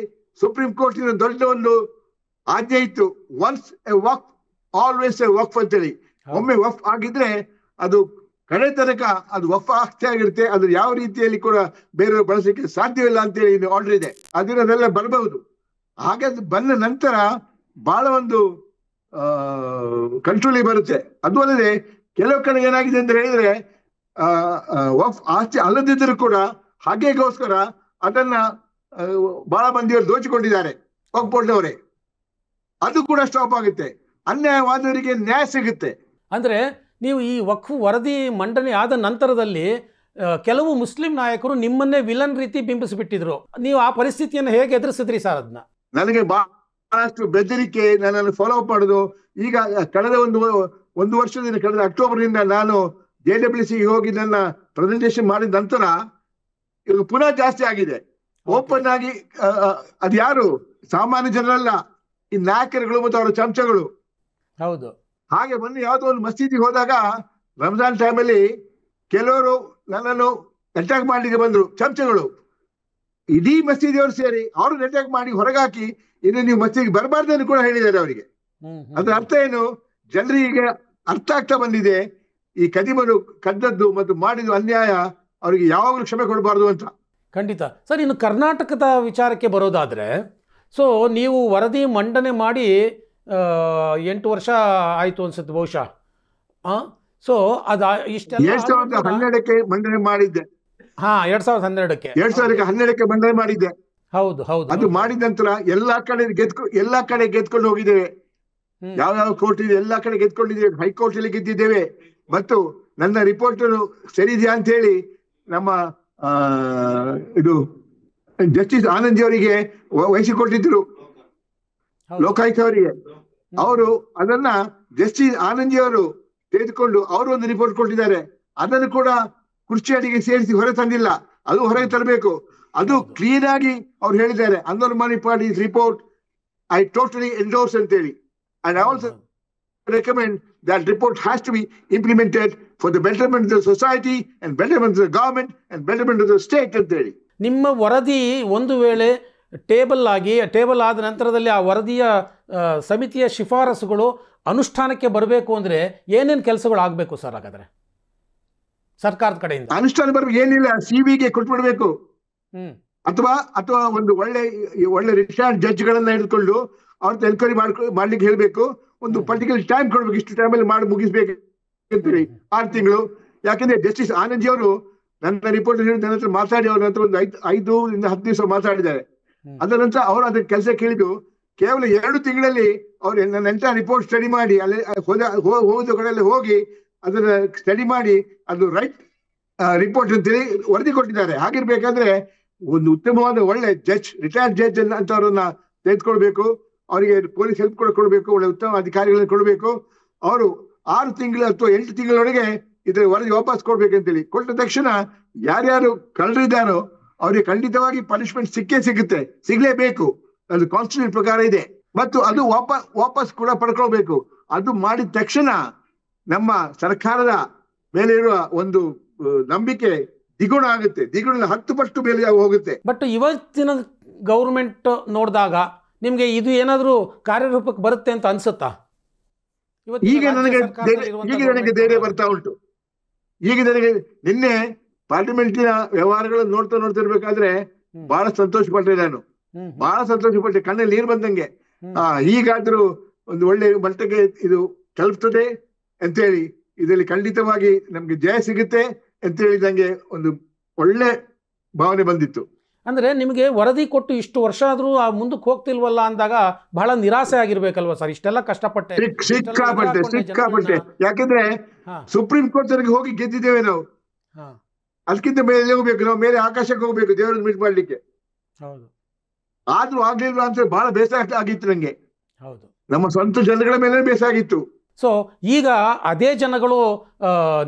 S2: ಸುಪ್ರೀಂ ಕೋರ್ಟಿನ ದೊಡ್ಡ ಒಂದು ಆಜ್ಞೆ ಇತ್ತು, once a waqf always a waqf ಅಂತೇಳಿ. ಒಮ್ಮೆ ವಕ್ಫ್ ಆಗಿದ್ರೆ ಅದು ಕಡೆ ತನಕ ಅದು ವಕ್ಫ್ ಆಗ್ತೇ ಆಗಿರುತ್ತೆ. ಅದು ಯಾವ ರೀತಿಯಲ್ಲಿ ಕೂಡ ಬೇರೆಯವರು ಬಳಸಲಿಕ್ಕೆ ಸಾಧ್ಯವಿಲ್ಲ ಅಂತೇಳಿ ಆರ್ಡರ್ ಇದೆ. ಅದನ್ನೆಲ್ಲ ಬರಬಹುದು. ಹಾಗಾದ್ರೆ ಬಂದ ನಂತರ ಬಹಳ ಒಂದು ಕಂಟ್ರೋಲಿಗೆ ಬರುತ್ತೆ. ಅದು ಅಲ್ಲದೆ ಕೆಲವು ಕಡೆ ಏನಾಗಿದೆ ಅಂತ ಹೇಳಿದ್ರೆ ವಕ್ಫ್ ಆಸ್ತಿ ಅಲ್ಲದಿದ್ದರೂ ಕೂಡ ಹಾಗೆಗೋಸ್ಕರ ಅದನ್ನ ಬಹಳ ಮಂದಿಯವರು ದೋಚಿಕೊಂಡಿದ್ದಾರೆ ವಕ್ಫ್ ಬೋರ್ಡ್ನವರೇ. ಅದು ಕೂಡ ಸ್ಟಾಪ್ ಆಗುತ್ತೆ. ಅನ್ಯಾಯವಾದವರಿಗೆ ನ್ಯಾಯ ಸಿಗುತ್ತೆ.
S1: ಅಂದ್ರೆ ನೀವು ಈ ವಕ್ಫ್ ವರದಿ ಮಂಡನೆ ಆದ ನಂತರದಲ್ಲಿ ಕೆಲವು ಮುಸ್ಲಿಂ ನಾಯಕರು ನಿಮ್ಮನ್ನೇ ವಿಲನ್ ರೀತಿ ಬಿಂಬಿಸಿಬಿಟ್ಟಿದ್ರು. ನೀವು ಆ ಪರಿಸ್ಥಿತಿಯನ್ನು ಹೇಗೆ ಎದುರಿಸಿದ್ರಿ ಸರ್? ಅದನ್ನ
S2: ನನಗೆ ಬಹಳಷ್ಟು ಬೆದರಿಕೆ, ನನ್ನನ್ನು ಫಾಲೋ ಅಪ್ ಮಾಡುದು. ಈಗ ಕಳೆದ ಒಂದು ವರ್ಷದಿಂದ, ಕಳೆದ ಅಕ್ಟೋಬರ್ನಿಂದ ನಾನು JWC ಹೋಗಿ ನನ್ನ ಪ್ರೆಸೆಂಟೇಷನ್ ಮಾಡಿದ ನಂತರ ಈಗ ಪುನಃ ಜಾಸ್ತಿ ಆಗಿದೆ. ಓಪನ್ ಆಗಿ ಅದು ಯಾರು ಸಾಮಾನ್ಯ ಜನರಲ್ಲ, ಈ ನಾಯಕರುಗಳು ಮತ್ತು ಅವರ ಚಮಚಗಳು.
S1: ಹೌದು.
S2: ಹಾಗೆ ಮೊನ್ನೆ ಯಾವುದೋ ಒಂದು ಮಸೀದಿಗೆ ಹೋದಾಗ ರಂಜಾನ್ ಟೈಮಲ್ಲಿ ಕೆಲವರು ನನ್ನನ್ನು ಅಟ್ಯಾಕ್ ಮಾಡಲಿಕ್ಕೆ ಬಂದ್ರು, ಚಮಚಗಳು. ಇಡೀ ಮಸೀದಿಯವರು ಸೇರಿ ಅವರು ಅಟ್ಯಾಕ್ ಮಾಡಿ ಹೊರಗಾಕಿ ಇನ್ನು ನೀವು ಮಸೀದಿಗೆ ಬರಬಾರ್ದು ಕೂಡ ಹೇಳಿದ್ದಾರೆ ಅವರಿಗೆ. ಅದ್ರ ಅರ್ಥ ಏನು? ಜನರಿಗೆ ಅರ್ಥ ಆಗ್ತಾ ಬಂದಿದೆ ಈ ಕದಿಮರು ಕದ್ದದ್ದು ಮತ್ತು ಮಾಡಿದ ಅನ್ಯಾಯ ಅವರಿಗೆ ಯಾವಾಗಲೂ ಕ್ಷಮೆ ಕೊಡಬಾರ್ದು ಅಂತ.
S1: ಖಂಡಿತ ಸರ್. ಇನ್ನು ಕರ್ನಾಟಕದ ವಿಚಾರಕ್ಕೆ ಬರೋದಾದರೆ, ಸೊ ನೀವು ವರದಿ ಮಂಡನೆ ಮಾಡಿ 8 ವರ್ಷ ಆಯಿತು ಅನ್ಸುತ್ತೆ ಬಹುಶಃ. ಸೊ ಅದು ಇಷ್ಟೆಲ್ಲ
S2: 2012ಕ್ಕೆ ಮಂಡನೆ ಮಾಡಿದ್ದೆ.
S1: 2012ಕ್ಕೆ
S2: ಮಂಡನೆ ಮಾಡಿದ್ದೆ.
S1: ಹೌದು ಹೌದು.
S2: ಅದು ಮಾಡಿದ ನಂತರ ಎಲ್ಲಾ ಕಡೆ ಗೆದ್ಕೊಂಡು ಹೋಗಿದ್ದೇವೆ. ಯಾವ ಕೋರ್ಟ್ ಇದೆ ಎಲ್ಲಾ ಕಡೆ ಗೆದ್ಕೊಂಡಿದ್ದೇವೆ. ಹೈಕೋರ್ಟ್ ಅಲ್ಲಿ ಗೆದ್ದಿದ್ದೇವೆ. ಮತ್ತು ನನ್ನ ರಿಪೋರ್ಟ್ ಸರಿ ಇದೆಯಾ ಅಂತ ಹೇಳಿ ನಮ್ಮ ಇದು ಜಸ್ಟಿಸ್ ಆನಂದ್ ಅವರಿಗೆ ವಹಿಸಿಕೊಟ್ಟಿದ್ರು, ಲೋಕಾಯುಕ್ತ ಅವರಿಗೆ. ಅವರು ಅದನ್ನ ಜಸ್ಟಿಸ್ ಆನಂದ್ ಅವರು ತೆಗೆದುಕೊಂಡು ಅವರು ಒಂದು ರಿಪೋರ್ಟ್ ಕೊಟ್ಟಿದ್ದಾರೆ. ಅದನ್ನು ಕೂಡ ಕುರ್ಚಿ ಅಡಿಗೆ ಸೇರಿಸಿ ಹೊರ ತಂದಿಲ್ಲ, ಅದು ಹೊರಗೆ ತರಬೇಕು. ಅದು ಕ್ಲೀನ್ ಆಗಿ ಅವ್ರು ಹೇಳಿದ್ದಾರೆ, Anwar Manipady report I totally endorse ಅಂತೇಳಿ. And I also recommend that report has to be implemented for the betterment of the society and betterment of the government and betterment of the state ಅಂತ ಹೇಳಿ.
S1: ನಿಮ್ಮ ವರದಿ ಒಂದು ವೇಳೆ ಟೇಬಲ್ ಆದ ನಂತರದಲ್ಲಿ ಆ ವರದಿಯ ಸಮಿತಿಯ ಶಿಫಾರಸುಗಳು ಅನುಷ್ಠಾನಕ್ಕೆ ಬರಬೇಕು ಅಂದ್ರೆ ಏನೇನು ಕೆಲಸಗಳು ಆಗಬೇಕು ಸರ್? ಹಾಗಾದ್ರೆ ಸರ್ಕಾರದ ಕಡೆಯಿಂದ
S2: ಅನುಷ್ಠಾನ ಬರಬೇಕು ಏನಿಲ್ಲ, ಸಿವಿಗೆ ಕೊಟ್ಬಿಡ್ಬೇಕು. ಅಥವಾ ಒಂದು ಒಳ್ಳೆ ರಿಟೈರ್ಡ್ ಜಡ್ಜ್ಗಳನ್ನ ಹಿಡ್ಕೊಂಡು ಅವ್ರದ್ದು ಎನ್ಕ್ವೈರಿ ಮಾಡ್ಲಿಕ್ಕೆ ಹೇಳ್ಬೇಕು. ಒಂದು ಪರ್ಟಿಕ್ಯುಲರ್ ಟೈಮ್ ಕೊಡ್ಬೇಕು, ಇಷ್ಟು ಟೈಮಲ್ಲಿ ಮಾಡಿ ಮುಗಿಸ್ಬೇಕು ಅಂತೇಳಿ 6 ತಿಂಗಳು. ಯಾಕಂದ್ರೆ ಜಸ್ಟಿಸ್ ಆನಂದ್ ಅವರು ನನ್ನ ರಿಪೋರ್ಟ್ ನನ್ನ ಹತ್ರ ಮಾತಾಡಿ ಅವ್ರ ಹತ್ರ ಒಂದು 5 ರಿಂದ 10 ದಿವಸ ಮಾತಾಡಿದ್ದಾರೆ. ಅದರ ನಂತರ ಅವರು ಅದಕ್ಕೆ ಕೆಲಸ ಕೇಳಿದ್ದು ಕೇವಲ 2 ತಿಂಗಳಲ್ಲಿ ಅವ್ರು ನನ್ನ ಎಂಟರ್ ರಿಪೋರ್ಟ್ ಸ್ಟಡಿ ಮಾಡಿ ಅಲ್ಲಿ ಹೋದ ಕಡೆಯಲ್ಲಿ ಹೋಗಿ ಅದನ್ನ ಸ್ಟಡಿ ಮಾಡಿ ಅದು ರೈಟ್ ರಿಪೋರ್ಟ್ ಅಂತೇಳಿ ವರದಿ ಕೊಟ್ಟಿದ್ದಾರೆ. ಹಾಗಿರ್ಬೇಕಾದ್ರೆ ಒಂದು ಉತ್ತಮವಾದ ಒಳ್ಳೆ ಜಡ್ಜ್, ರಿಟೈರ್ಡ್ ಜಡ್ಜ್ ಅಂತವ್ರನ್ನ ತೆಗೆದುಕೊಳ್ಬೇಕು, ಅವರಿಗೆ ಪೊಲೀಸ್ ಹೆಲ್ಪ್ ಕೊಡಬೇಕು, ಒಳ್ಳೆ ಉತ್ತಮ ಅಧಿಕಾರಿಗಳನ್ನ ಕೊಡಬೇಕು. ಅವರು 6 ತಿಂಗಳು ಅಥವಾ 8 ತಿಂಗಳೊಳಗೆ ಇದ್ರ ವರದಿ ವಾಪಸ್ ಕೊಡ್ಬೇಕಂತೇಳಿ ಕೊಟ್ಟ ತಕ್ಷಣ ಯಾರ್ಯಾರು ಕಳ್ಳರಿದ್ದಾರೋ ಅವರಿಗೆ ಖಂಡಿತವಾಗಿ ಪನಿಷ್ಮೆಂಟ್ ಸಿಗುತ್ತೆ, ಸಿಗ್ಲೇಬೇಕು. ಅದು ಕಾನ್ಸ್ಟಿಟ್ಯೂಷನ್ ಪ್ರಕಾರ ಇದೆ. ಮತ್ತು ಅದು ವಾಪಸ್ ಕೂಡ ಪಡ್ಕೊಳ್ಬೇಕು. ಅದು ಮಾಡಿದ ತಕ್ಷಣ ನಮ್ಮ ಸರ್ಕಾರದ ಮೇಲೆ ಇರುವ ಒಂದು ನಂಬಿಕೆ ದ್ವಿಗುಣ ಆಗುತ್ತೆ, ದ್ವಿಗುಣ 10 ಪಟ್ಟು ಮೇಲೆ ಹೋಗುತ್ತೆ.
S1: ಬಟ್ ಇವತ್ತಿನ ಗೌರ್ಮೆಂಟ್ ನೋಡಿದಾಗ ನಿಮ್ಗೆ ಇದು ಏನಾದರೂ ಕಾರ್ಯರೂಪಕ್ಕೆ ಬರುತ್ತೆ ಅಂತ ಅನ್ಸುತ್ತಾ?
S2: ಈಗ ನನಗೆ ಧೈರ್ಯ ಬರ್ತಾ ಉಂಟು. ಈಗ ನನಗೆ ನಿನ್ನೆ ಪಾರ್ಲಿಮೆಂಟಿನ ವ್ಯವಹಾರಗಳನ್ನು ನೋಡ್ತಾ ಇರ್ಬೇಕಾದ್ರೆ ಬಹಳ ಸಂತೋಷ ಪಟ್ಟೆ, ನಾನು ಬಹಳ ಸಂತೋಷ ಪಟ್ಟೆ, ಕಣ್ಣಲ್ಲಿ ನೀರು ಬಂದಂಗೆ. ಈಗಾದ್ರೂ ಒಂದು ಒಳ್ಳೆ ಮಟ್ಟಕ್ಕೆ ಇದು ತಲುಪ್ತದೆ ಅಂತೇಳಿ, ಇದರಲ್ಲಿ ಖಂಡಿತವಾಗಿ ನಮ್ಗೆ ಜಯ ಸಿಗುತ್ತೆ ಅಂತೇಳಿ ನಂಗೆ ಒಂದು ಒಳ್ಳೆ ಭಾವನೆ ಬಂದಿತ್ತು.
S1: ಅಂದ್ರೆ ನಿಮಗೆ ವರದಿ ಕೊಟ್ಟು ಇಷ್ಟು ವರ್ಷ ಆದ್ರೂ ಮುಂದಕ್ಕೆ ಹೋಗ್ತಿಲ್ವಲ್ಲ ಅಂದಾಗ ಬಹಳ ನಿರಾಸೆ ಆಗಿರ್ಬೇಕಲ್ವಾ ಸರ್? ಇಷ್ಟೆಲ್ಲ ಕಷ್ಟಪಟ್ಟೆ,
S2: ಸಿಕ್ಕಾಪಟ್ಟೆ. ಯಾಕಂದ್ರೆ ಸುಪ್ರೀಂ ಕೋರ್ಟ್ ವರೆಗೆ ಹೋಗಿ ಗೆದ್ದಿದ್ದೇವೆ ನಾವು. ಅದಕ್ಕಿಂತ ಮೇಲೆ ಹೋಗ್ಬೇಕು, ನಾವು ಮೇಲೆ ಆಕಾಶಕ್ಕೆ ಹೋಗ್ಬೇಕು ದೇವರನ್ನು ಮೀಟ್ ಮಾಡ್ಲಿಕ್ಕೆ.
S1: ಹೌದು.
S2: ಆದ್ರೂ ಆಗ್ಲಿಲ್ವಾ ಅಂತ ಬಹಳ ಬೇಸರ ಆಗಿತ್ತು ನಂಗೆ.
S1: ಹೌದು,
S2: ನಮ್ಮ ಸ್ವಂತ ಜನಗಳ ಮೇಲೆ ಬೇಸರ ಆಗಿತ್ತು.
S1: ಸೊ ಈಗ ಅದೇ ಜನಗಳು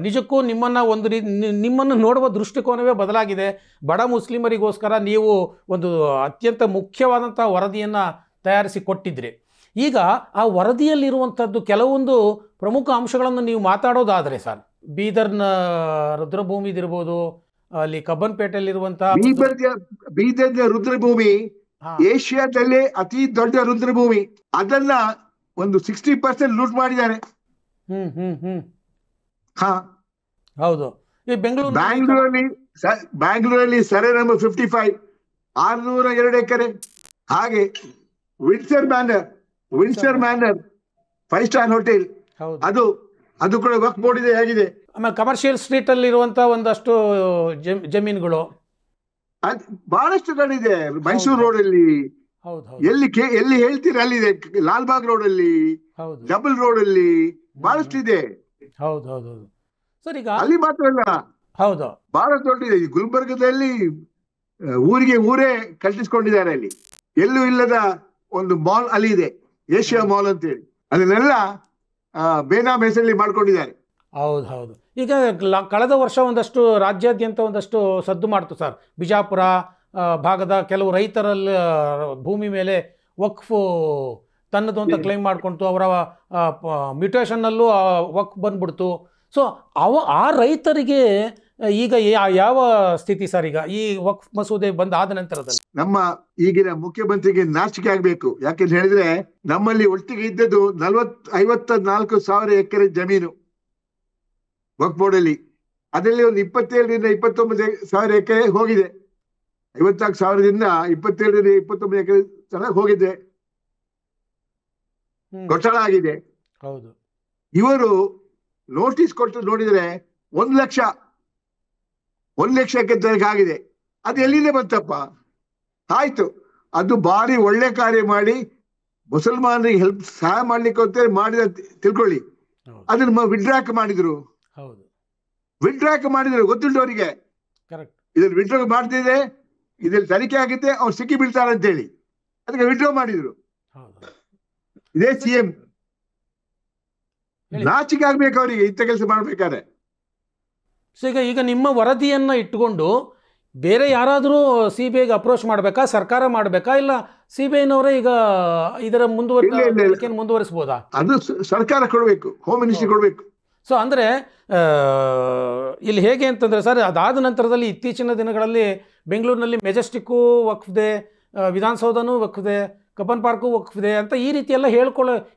S1: ನಿಜಕ್ಕೂ ನಿಮ್ಮನ್ನು ನೋಡುವ ದೃಷ್ಟಿಕೋನವೇ ಬದಲಾಗಿದೆ. ಬಡ ಮುಸ್ಲಿಮರಿಗೋಸ್ಕರ ನೀವು ಒಂದು ಅತ್ಯಂತ ಮುಖ್ಯವಾದಂಥ ವರದಿಯನ್ನು ತಯಾರಿಸಿ ಕೊಟ್ಟಿದ್ರಿ. ಈಗ ಆ ವರದಿಯಲ್ಲಿರುವಂಥದ್ದು ಕೆಲವೊಂದು ಪ್ರಮುಖ ಅಂಶಗಳನ್ನು ನೀವು ಮಾತಾಡೋದಾದರೆ ಸರ್, ಬೀದರ್ನ ರುದ್ರಭೂಮಿದಿರ್ಬೋದು, ಅಲ್ಲಿ ಕಬ್ಬನ್ಪೇಟೆಯಲ್ಲಿರುವಂಥ
S2: ಬೀದರ್ನ ರುದ್ರಭೂಮಿ ಏಷ್ಯಾದಲ್ಲೇ ಅತಿ ದೊಡ್ಡ ರುದ್ರಭೂಮಿ. ಅದನ್ನ ಒಂದು 60% ಲೂಟ್ ಮಾಡಿದ್ದಾರೆ.
S1: ಹೌದು. ಈ
S2: ಬ್ಯಾಂಗ್ಳೂರಲ್ಲಿ ಸರೆ ನಂಬರ್ 55 602 ಎಕರೆ. ಹಾಗೆ ವಿನ್ಸರ್ ಮ್ಯಾನರ್ 5 ಸ್ಟಾರ್ ಹೋಟೆಲ್, ಅದು ಕೂಡ ವಕ್ಫ್ ಬೋರ್ಡ್ ಇದೆ ಆಗಿದೆ.
S1: ಆಮೇಲೆ ಕಮರ್ಷಿಯಲ್ ಸ್ಟ್ರೀಟ್ ಅಲ್ಲಿ ಇರುವಂತ ಒಂದಷ್ಟು ಜಮೀನುಗಳು
S2: ಬಹಳಷ್ಟು ಕಡೆ ಮೈಸೂರು ರೋಡ್ ಅಲ್ಲಿ, ಎಲ್ಲಿ ಹೇಳ್ತೀರಾ ಅಲ್ಲಿದೆ. ಲಾಲ್ಬಾಗ್ ರೋಡ್ ಅಲ್ಲಿ, ಡಬಲ್ ರೋಡ್ ಅಲ್ಲಿ ಬಹಳಷ್ಟು ಇದೆ.
S1: ಸರ್ ಈಗ
S2: ಅಲ್ಲಿ ಮಾತ್ರ ಅಲ್ಲ,
S1: ಹೌದು,
S2: ಬಹಳ ದೊಡ್ಡದಿದೆ. ಗುಲ್ಬರ್ಗದಲ್ಲಿ ಊರೇ ಕಟ್ಟಿಸ್ಕೊಂಡಿದ್ದಾರೆ. ಅಲ್ಲಿ ಎಲ್ಲೂ ಇಲ್ಲದ ಒಂದು ಮಾಲ್ ಅಲ್ಲಿ ಇದೆ, ಏಷ್ಯಾ ಮಾಲ್ ಅಂತೇಳಿ. ಅದನ್ನೆಲ್ಲ ಬೇನಾಮ್ ಹೆಸರಲ್ಲಿ ಮಾಡ್ಕೊಂಡಿದ್ದಾರೆ.
S1: ಹೌದು. ಈಗ ಕಳೆದ ವರ್ಷ ಒಂದಷ್ಟು ರಾಜ್ಯಾದ್ಯಂತ ಒಂದಷ್ಟು ಸದ್ದು ಮಾಡ್ತು ಸರ್. ಬಿಜಾಪುರ ಭಾಗದ ಕೆಲವು ರೈತರಲ್ಲಿ ಭೂಮಿ ಮೇಲೆ ವಕ್ಫ್ ತನ್ನದು ಅಂತ ಕ್ಲೈಮ್ ಮಾಡ್ಕೊಳ್ತು, ಅವರ ಮ್ಯೂಟೇಷನ್ನಲ್ಲೂ ವಕ್ಫ್ ಬಂದ್ಬಿಡ್ತು. ಸೊ ಆ ರೈತರಿಗೆ ಈಗ ಯಾವ ಸ್ಥಿತಿ ಸರ್? ಈಗ ಈ ವಕ್ಫ್ ಮಸೂದೆ ಬಂದಾದ ನಂತರದಲ್ಲಿ
S2: ನಮ್ಮ ಈಗಿನ ಮುಖ್ಯಮಂತ್ರಿಗೆ ನಾಚಿಕೆ ಆಗ್ಬೇಕು. ಯಾಕೆಂತ ಹೇಳಿದ್ರೆ ನಮ್ಮಲ್ಲಿ ಒಟ್ಟಿಗೆ ಇದ್ದದ್ದು 54,000 ಎಕರೆ ಜಮೀನು ವಕ್ಫ್ ಬೋರ್ಡ್ ಅಲ್ಲಿ. ಅದರಲ್ಲಿ ಒಂದು 27,000 ರಿಂದ 29,000 ಎಕರೆ ಹೋಗಿದೆ. 54,000ದಿಂದ 27,000 ರಿಂದ 29 ಎಕರೆ ತನಕ ಹೋಗಿದೆ, ಘೋಷಣೆ ಆಗಿದೆ.
S1: ಹೌದು.
S2: ಇವರು ನೋಟಿಸ್ ಕೊಟ್ಟು ನೋಡಿದ್ರೆ 1 ಲಕ್ಷ ಎಕರೆ ಆಗಿದೆ. ಅದು ಎಲ್ಲಿಂದ ಬಂತಪ್ಪ? ಆಯ್ತು, ಅದು ಭಾರಿ ಒಳ್ಳೆ ಕಾರ್ಯ ಮಾಡಿ ಮುಸಲ್ಮಾನರಿಗೆ ಸಹಾಯ ಮಾಡ್ಲಿಕ್ಕೆ ಅಂತ ಮಾಡಿದ ತಿಳ್ಕೊಳ್ಳಿ. ಅದನ್ನ ವಿಡ್ರಾಕ್ ಮಾಡಿದ್ರು. ಗೊತ್ತುಂಟು ಅವರಿಗೆ. ಇದನ್ನು ವಿಡ್ರಾ ಮಾಡ್ತಿದ್ರೆ ಇದ್ರಲ್ಲಿ ತನಿಖೆ ಆಗುತ್ತೆ, ಅವ್ರು ಸಿಕ್ಕಿ ಬೀಳ್ತಾರೆ ಅಂತೇಳಿ ಅದಕ್ಕೆ ವಿಡ್ರಾ ಮಾಡಿದ್ರು. ಇದೇ ಸಿಎಂ. ನಾಚಿಕೆ ಆಗ್ಬೇಕು ಅವರಿಗೆ ಇಂಥ ಕೆಲಸ ಮಾಡ್ಬೇಕಾದ್ರೆ.
S1: ಸೊ ಈಗ ನಿಮ್ಮ ವರದಿಯನ್ನ ಇಟ್ಟುಕೊಂಡು ಬೇರೆ ಯಾರಾದರೂ CBIಗೆ ಅಪ್ರೋಚ್ ಮಾಡಬೇಕಾ, ಸರ್ಕಾರ ಮಾಡಬೇಕಾ, ಇಲ್ಲ CBIನವರೇ ಈಗ ಇದರ ಮುಂದುವರಿಸಬಹುದಾ?
S2: ಅದು ಸರ್ಕಾರ ಕೊಡಬೇಕು, ಹೋಮ್ ಮಿನಿಸ್ಟ್ರಿ ಕೊಡಬೇಕು.
S1: ಸೊ ಅಂದರೆ ಇಲ್ಲಿ ಹೇಗೆ ಅಂತಂದರೆ ಸರ್, ಅದಾದ ನಂತರದಲ್ಲಿ ಇತ್ತೀಚಿನ ದಿನಗಳಲ್ಲಿ ಬೆಂಗಳೂರಿನಲ್ಲಿ ಮೆಜೆಸ್ಟಿಕ್ಕು ವಕ್ಫ್ದೆ, ವಿಧಾನಸೌಧನೂ ವಕ್ಫ್ದೆ, ಕಬ್ಬನ್ ಪಾರ್ಕು ವಕ್ಫ್ದೆ ಅಂತ ಈ ರೀತಿ ಎಲ್ಲ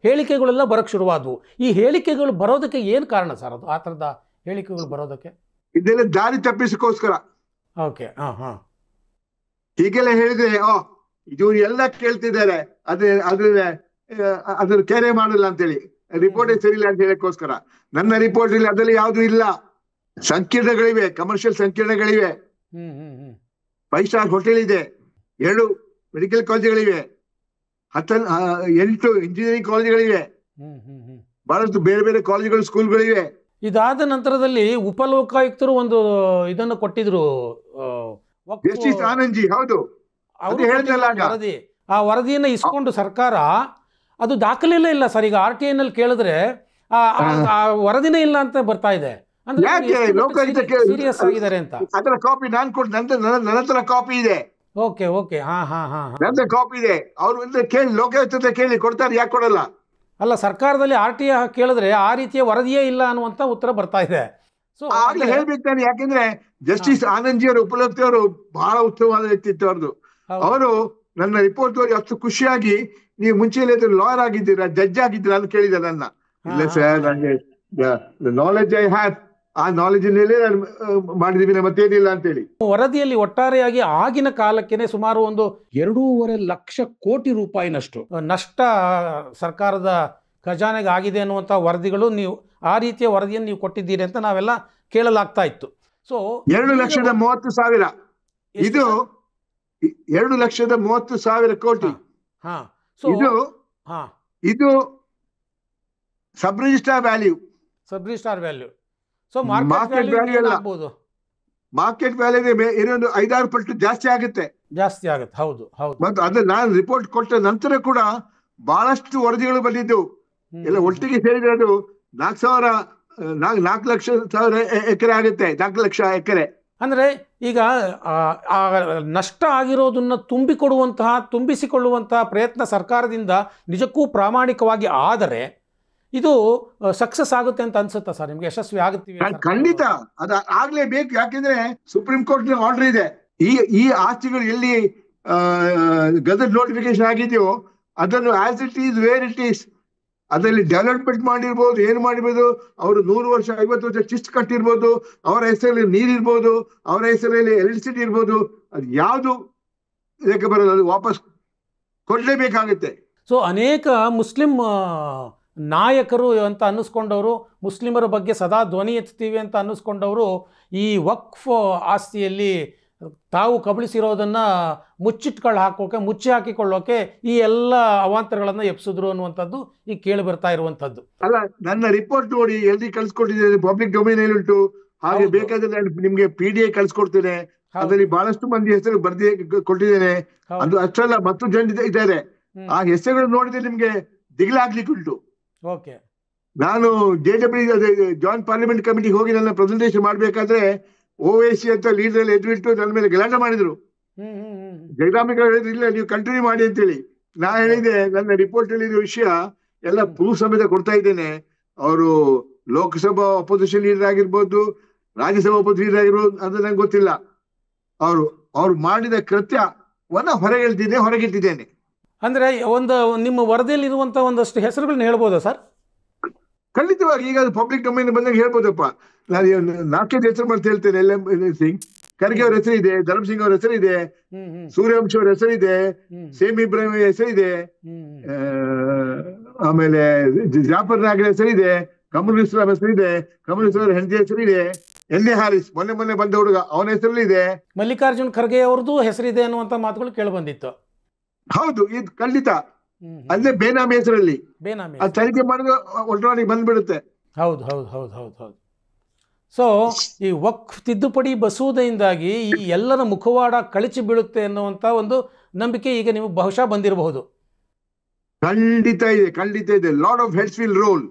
S1: ಹೇಳಿಕೆಗಳೆಲ್ಲ ಬರೋಕ್ಕೆ ಶುರುವಾದವು. ಈ ಹೇಳಿಕೆಗಳು ಬರೋದಕ್ಕೆ ಏನು ಕಾರಣ ಸರ್? ಅದು ಆ ಥರದ ಹೇಳಿಕೆಗಳು ಬರೋದಕ್ಕೆ
S2: ಇದೆಲ್ಲ ದಾರಿ ತಪ್ಪಿಸಕ್ಕೋಸ್ಕರ.
S1: ಓಕೆ.
S2: ಹೀಗೆಲ್ಲ ಹೇಳಿದ್ರೆ ಇವರು ಎಲ್ಲ ಕೇಳ್ತಿದ್ದಾರೆ, ಅದನ್ನ ಕೇರೆ ಮಾಡಲ್ಲ ಅಂತೇಳಿ, ರಿಪೋರ್ಟೇ ಸರಿ ಇಲ್ಲ ಅಂತ ಹೇಳಕ್ಕೋಸ್ಕರ. ನನ್ನ ರಿಪೋರ್ಟ್ ಇಲ್ಲಿ ಅದರಲ್ಲಿ ಯಾವ್ದು ಇಲ್ಲ. ಸಂಕೀರ್ಣಗಳಿವೆ, ಕಮರ್ಷಿಯಲ್ ಸಂಕೀರ್ಣಗಳಿವೆ, 5 ಸ್ಟಾರ್ ಹೋಟೆಲ್ ಇದೆ, 2 ಮೆಡಿಕಲ್ ಕಾಲೇಜುಗಳಿವೆ, 8 ಇಂಜಿನಿಯರಿಂಗ್ ಕಾಲೇಜುಗಳಿವೆ, ಬಹಳಷ್ಟು ಬೇರೆ ಬೇರೆ ಕಾಲೇಜುಗಳು, ಸ್ಕೂಲ್ಗಳಿವೆ.
S1: ಇದಾದ ನಂತರದಲ್ಲಿ ಉಪಲೋಕಾಯುಕ್ತರು ಒಂದು ಇದನ್ನು ಕೊಟ್ಟಿದ್ರು,
S2: ಜಸ್ಟಿಸ್ ಆನಂದ್ ಜಿ. ಹೌದು,
S1: ಅವರು ವರದಿ. ಆ ವರದಿಯನ್ನು ಇಸ್ಕೊಂಡು ಸರ್ಕಾರ ಅದು ದಾಖಲೆಯಲ್ಲೇ ಇಲ್ಲ ಸರ್. ಈಗ RTI ನಲ್ಲಿ ಕೇಳಿದ್ರೆ ಆ ವರದಿನೇ ಇಲ್ಲ ಅಂತ ಬರ್ತಾ ಇದೆ. ಸೀರಿಯಸ್ ಆಗಿದ್ದಾರೆ ಅಂತ.
S2: ಅದರ ಕಾಪಿ ನಾನು ಕೊಟ್ಟು ನನ್ನ ಹತ್ರ ಕಾಪಿ ಇದೆ.
S1: ಓಕೆ ಓಕೆ, ಹಾ ಹಾ ಹಾ,
S2: ನನ್ನ ಕಾಪಿ ಇದೆ. ಅವ್ರು ಕೇಳಿ, ಲೋಕಾಯುಕ್ತ ಕೇಳಿ, ಕೊಡ್ತಾರೆ. ಯಾಕೆ ಕೊಡಲ್ಲ?
S1: ಅಲ್ಲ, ಸರ್ಕಾರದಲ್ಲಿ RTI ಕೇಳಿದ್ರೆ ಆ ರೀತಿಯ ವರದಿಯೇ ಇಲ್ಲ ಅನ್ನುವಂತ ಉತ್ತರ ಬರ್ತಾ ಇದೆ. ಸೊ
S2: ಆಗ್ಲೇ ಹೇಳ್ಬೇಕು ನಾನು, ಯಾಕೆಂದ್ರೆ ಜಸ್ಟಿಸ್ ಆನಂದ್ ಜಿ ಅವರು, ಉಪಲೋಕ್ತಿ ಅವರು ಬಹಳ ಉತ್ತಮವಾದ ವ್ಯಕ್ತಿತ್ವ ಅವ್ರದ್ದು. ಅವರು ನನ್ನ ರಿಪೋರ್ಟ್ ಓದಿ ಅಷ್ಟು ಖುಷಿಯಾಗಿ, ನೀವು ಮುಂಚೆ ಲಾಯರ್ ಆಗಿದ್ದೀರಾ, ಜಡ್ಜ್ ಆಗಿದ್ದೀರಾ ಅಂತ ಕೇಳಿದ ನನ್ನ. ಇಲ್ಲ ಸರ್, ನನಗೆ ನಾಲೆಜ್ ಐ ಹ್ಯಾವ್, ಆ ನಾಲೆಜ್ ನಾನು ಮಾಡಿದೀವಿ, ಮತ್ತೇನಿಲ್ಲ ಅಂತೇಳಿ.
S1: ವರದಿಯಲ್ಲಿ ಒಟ್ಟಾರೆಯಾಗಿ ಆಗಿನ ಕಾಲಕ್ಕೆ ಸುಮಾರು ಒಂದು 2.5 ಲಕ್ಷ ಕೋಟಿ ರೂಪಾಯಿನಷ್ಟು ನಷ್ಟ ಸರ್ಕಾರದ ಖಜಾನೆಗೆ ಆಗಿದೆ ಅನ್ನುವಂಥ ವರದಿಗಳು, ನೀವು ಆ ರೀತಿಯ ವರದಿಯನ್ನು ನೀವು ಕೊಟ್ಟಿದ್ದೀರಿ ಅಂತ ನಾವೆಲ್ಲ ಕೇಳಲಾಗ್ತಾ ಇತ್ತು. ಸೊ
S2: 2,30,000 ಇದು 2,30,000 ಕೋಟಿ. ಇದು sub registrar value. So market value ಎಲ್ಲ ಆಗ್ಬೋದು. ಮಾರ್ಕೆಟ್ ವ್ಯಾಲ್ಯೂ ಇನ್ನೊಂದು 5-6 ಪಟ್ಟು ಜಾಸ್ತಿ ಆಗುತ್ತೆ.
S1: ಹೌದು ಹೌದು.
S2: ಮತ್ತು ಅದು ನಾನು ರಿಪೋರ್ಟ್ ಕೊಟ್ಟ ನಂತರ ಕೂಡ ಬಹಳಷ್ಟು ವರದಿಗಳು ಬಂದಿದ್ದವು. ಎಲ್ಲ ಒಟ್ಟಿಗೆ ಸೇರಿದ್ರೆ ಅದು 4 ಲಕ್ಷ ಎಕರೆ ಆಗುತ್ತೆ. 4 ಲಕ್ಷ ಎಕರೆ
S1: ಅಂದ್ರೆ ಈಗ ಆ ನಷ್ಟ ಆಗಿರೋದನ್ನ ತುಂಬಿಸಿಕೊಳ್ಳುವಂತಹ ಪ್ರಯತ್ನ ಸರ್ಕಾರದಿಂದ ನಿಜಕ್ಕೂ ಪ್ರಾಮಾಣಿಕವಾಗಿ ಆದರೆ ಇದು ಸಕ್ಸಸ್ ಆಗುತ್ತೆ ಅಂತ ಅನ್ಸುತ್ತಾ ಸರ್ ನಿಮ್ಗೆ? ಯಶಸ್ವಿ ಆಗುತ್ತೀವಿ?
S2: ಖಂಡಿತ ಅದು ಆಗ್ಲೇಬೇಕು. ಯಾಕೆಂದ್ರೆ ಸುಪ್ರೀಂ ಕೋರ್ಟ್ ಆರ್ಡರ್ ಇದೆ. ಈ ಆಸ್ತಿಗಳು ಎಲ್ಲಿ ಗಜೆಟ್ ನೋಟಿಫಿಕೇಶನ್ ಆಗಿದೆಯೋ ಅದನ್ನು as it is where it is, ಅದರಲ್ಲಿ ಡೆವಲಪ್ಮೆಂಟ್ ಮಾಡಿರ್ಬೋದು, ಏನು ಮಾಡಿರ್ಬೋದು. ಅವರು 100 ವರ್ಷ 50 ವರ್ಷ ಚಿಸ್ಟ್ ಕಟ್ಟಿರ್ಬೋದು, ಅವರ ಹೆಸರಲ್ಲಿ ನೀರಿರ್ಬೋದು, ಅವರ ಹೆಸರಲ್ಲಿ ಎಲೆಕ್ಟ್ರಿಸಿಟಿ ಇರ್ಬೋದು. ಅದು ಯಾವುದು ಇದಕ್ಕೆ ಬರೋದು, ಅದು ವಾಪಸ್ ಕೊಡ್ಲೇಬೇಕಾಗುತ್ತೆ.
S1: ಸೊ ಅನೇಕ ಮುಸ್ಲಿಂ ನಾಯಕರು ಅಂತ ಅನ್ನಿಸ್ಕೊಂಡವರು, ಮುಸ್ಲಿಮರ ಬಗ್ಗೆ ಸದಾ ಧ್ವನಿ ಎತ್ತೀವಿ ಅಂತ ಅನ್ನಿಸ್ಕೊಂಡವರು ಈ ವಕ್ಫ್ ಆಸ್ತಿಯಲ್ಲಿ ತಾವು ಕಬಳಿಸಿರೋದನ್ನು ಮುಚ್ಚಿ ಹಾಕಿಕೊಳ್ಳೋಕೆ ಈ ಎಲ್ಲ ಅವಾಂತರಗಳನ್ನು ಎಪ್ಸಿದ್ರು ಅನ್ನುವಂಥದ್ದು ಈಗ ಕೇಳಿ ಬರ್ತಾ ಇರುವಂಥದ್ದು.
S2: ಅಲ್ಲ, ನನ್ನ ರಿಪೋರ್ಟ್ ನೋಡಿ ಎಲ್ರಿ ಕಳ್ಸಿಕೊಟ್ಟಿದ್ದೇನೆ, ಪಬ್ಲಿಕ್ ಡೊಮೈನ್ ಅಲ್ಲಿ ಉಂಟು. ಹಾಗೆ ಬೇಕಾದ್ರೆ ನಾನು ನಿಮ್ಗೆ PDA ಕಳ್ಸಿಕೊಡ್ತೇನೆ. ಅದರಲ್ಲಿ ಬಹಳಷ್ಟು ಮಂದಿ ಹೆಸರು ಬರ್ದಿ ಕೊಟ್ಟಿದ್ದೇನೆ. ಅದು ಅಷ್ಟಲ್ಲ, ಮತ್ತು ಜನ ಇದ್ದಾರೆ. ಆ ಹೆಸರುಗಳು ನೋಡಿದ್ರೆ ನಿಮ್ಗೆ ದಿಗ್ಲಾಗ್ಲಿಕ್ಕೆ ಉಂಟು. ನಾನು JW ಜಾಯಿಂಟ್ ಪಾರ್ಲಿಮೆಂಟ್ ಕಮಿಟಿಗೆ ಹೋಗಿ ನನ್ನ ಪ್ರೆಸೆಂಟೇಷನ್ ಮಾಡ್ಬೇಕಾದ್ರೆ OIC ಅಂತ ಲೀಡರ್ ಎದುರಿಟ್ಟು ನನ್ನ ಮೇಲೆ ಗಲಾಟೆ ಮಾಡಿದ್ರು. ಜಗದಾಂಬಿಕಾ ಹೇಳಿದ್ರು, ಇಲ್ಲ ನೀವು ಕಂಟಿನ್ಯೂ ಮಾಡಿ ಅಂತೇಳಿ. ನಾ ಹೇಳಿದೆ, ನನ್ನ ರಿಪೋರ್ಟ್ ಅಲ್ಲಿ ವಿಷಯ ಎಲ್ಲ ಪ್ರೂಫ್ ಸಮೇತ ಕೊಡ್ತಾ ಇದ್ದೇನೆ. ಅವರು ಲೋಕಸಭಾ ಅಪೋಸಿಷನ್ ಲೀಡರ್ ಆಗಿರ್ಬೋದು, ರಾಜ್ಯಸಭಾ ಅಪೋಸಿಷನ್ ಲೀಡರ್ ಆಗಿರ್ಬೋದು, ಅದು ನಂಗೆ ಗೊತ್ತಿಲ್ಲ. ಅವ್ರು ಮಾಡಿದ ಕೃತ್ಯವನ್ನ ಹೊರಗಿಟ್ಟಿದ್ದೇನೆ.
S1: ಅಂದ್ರೆ ನಿಮ್ಮ ವರದಿಯಲ್ಲಿ ಇರುವಂತ ಒಂದಷ್ಟು ಹೆಸರುಗಳನ್ನ ಹೇಳ್ಬೋದಾ ಸರ್?
S2: ಖಂಡಿತವಾಗಿ. ಈಗ ಅದು ಪಬ್ಲಿಕ್ ಡೊಮೈನ್ ಬಂದಾಗ ಹೇಳ್ಬೋದಪ್ಪ. ನಾನು 4 ಹೆಸರು ಅಂತ ಹೇಳ್ತೇನೆ. ಸಿಂಗ್ ಖರ್ಗೆ ಅವ್ರ ಹೆಸರಿದೆ, ಧರ್ಮ್ ಸಿಂಗ್ ಅವ್ರ ಹೆಸರಿದೆ, ಸೂರ್ಯವಂಶಿ ಅವ್ರ ಹೆಸರಿದೆ, ಸೇಮ್ ಇಬ್ರಾಹಿಂ ಹೆಸರಿದೆ, ಆಮೇಲೆ ಜಾಫರ್ ನಾಗರ ಹೆಸರಿದೆ, ಕಮಲ್ ಇಸ್ಲಾಂ ಹೆಸರಿದೆ, ಕಮಲ್ ಇಸ್ಲಾಂ ಹೆಂಡತಿ ಹೆಸರಿದೆ, NA ಹಾರಿಸ್ ಮೊನ್ನೆ ಬಂದ ಹುಡುಗ ಅವನ ಹೆಸರಲ್ಲಿ ಇದೆ,
S1: ಮಲ್ಲಿಕಾರ್ಜುನ್ ಖರ್ಗೆ ಅವ್ರದ್ದು ಹೆಸರಿದೆ ಅನ್ನುವಂತ ಮಾತುಗಳು ಕೇಳಿ ಬಂದಿತ್ತು.
S2: ಹೌದು, ಇದು ಖಂಡಿತ. ಅಲ್ಲೇ ಬೇನಾಮಿ ಹೆಸರಲ್ಲಿ ತನಿಖೆ ಮಾಡಿದ್ರೆ ಒಟ್ಟೊಟ್ಟಿಗೆ ಬಂದ್ಬಿಡುತ್ತೆ.
S1: ಹೌದು ಹೌದು ಹೌದು ಹೌದು ಹೌದು. ಸೊ ಈ ವಕ್ಫ್ ತಿದ್ದುಪಡಿ ಮಸೂದೆಯಿಂದಾಗಿ ಈ ಎಲ್ಲರ ಮುಖವಾಡ ಕಳಚಿ ಬೀಳುತ್ತೆ ಅನ್ನುವಂಥ ಒಂದು ನಂಬಿಕೆ ಈಗ ನೀವು ಬಹುಶಃ ಬಂದಿರಬಹುದು.
S2: ಖಂಡಿತ ಇದೆ. Lot of heads will roll.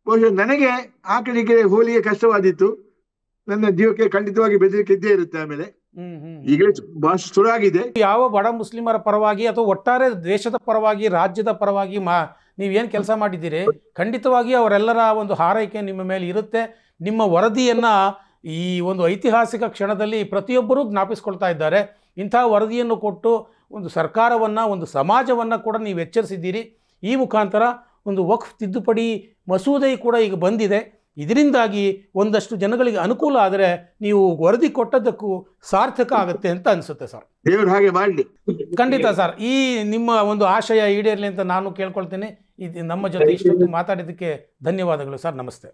S2: ಬಹುಶಃ ನನಗೆ ಆ ಕಡೆಗೆ ಹೋಲಿಗೆ ಕಷ್ಟವಾದಿತ್ತು. ನನ್ನ ಜೀವಕ್ಕೆ ಖಂಡಿತವಾಗಿ ಬೆದರಿಕೆ ಇದ್ದೇ ಇರುತ್ತೆ. ಆಮೇಲೆ ಈಗಲೇ ಬಹಳ ಶುರುವಾಗಿದೆ.
S1: ಯಾವ ಬಡ ಮುಸ್ಲಿಮರ ಪರವಾಗಿ ಅಥವಾ ಒಟ್ಟಾರೆ ದೇಶದ ಪರವಾಗಿ, ರಾಜ್ಯದ ಪರವಾಗಿ ನೀವೇನು ಕೆಲಸ ಮಾಡಿದ್ದೀರಿ, ಖಂಡಿತವಾಗಿ ಅವರೆಲ್ಲರ ಒಂದು ಹಾರೈಕೆ ನಿಮ್ಮ ಮೇಲೆ ಇರುತ್ತೆ. ನಿಮ್ಮ ವರದಿಯನ್ನು ಈ ಒಂದು ಐತಿಹಾಸಿಕ ಕ್ಷಣದಲ್ಲಿ ಪ್ರತಿಯೊಬ್ಬರೂ ಜ್ಞಾಪಿಸ್ಕೊಳ್ತಾ ಇದ್ದಾರೆ. ಇಂಥ ವರದಿಯನ್ನು ಕೊಟ್ಟು ಒಂದು ಸರ್ಕಾರವನ್ನು, ಒಂದು ಸಮಾಜವನ್ನು ಕೂಡ ನೀವು ಎಚ್ಚರಿಸಿದ್ದೀರಿ. ಈ ಮುಖಾಂತರ ಒಂದು ವಕ್ಫ್ ತಿದ್ದುಪಡಿ ಮಸೂದೆ ಕೂಡ ಈಗ ಬಂದಿದೆ. ಇದರಿಂದಾಗಿ ಒಂದಷ್ಟು ಜನಗಳಿಗೆ ಅನುಕೂಲ ಆದರೆ ನೀವು ವರದಿ ಕೊಟ್ಟದ್ದಕ್ಕೂ ಸಾರ್ಥಕ ಆಗುತ್ತೆ ಅಂತ ಅನಿಸುತ್ತೆ ಸರ್.
S2: ದೇವರು ಹಾಗೆ ಮಾಡಲಿ.
S1: ಖಂಡಿತ ಸರ್. ಈ ನಿಮ್ಮ ಒಂದು ಆಶಯ ಈಡೇರಲಿ ಅಂತ ನಾನು ಕೇಳ್ಕೊಳ್ತೇನೆ. ಇದು ನಮ್ಮ ಜೊತೆ ಇಷ್ಟೊತ್ತು ಮಾತಾಡಿದ್ದಕ್ಕೆ ಧನ್ಯವಾದಗಳು ಸರ್. ನಮಸ್ತೆ.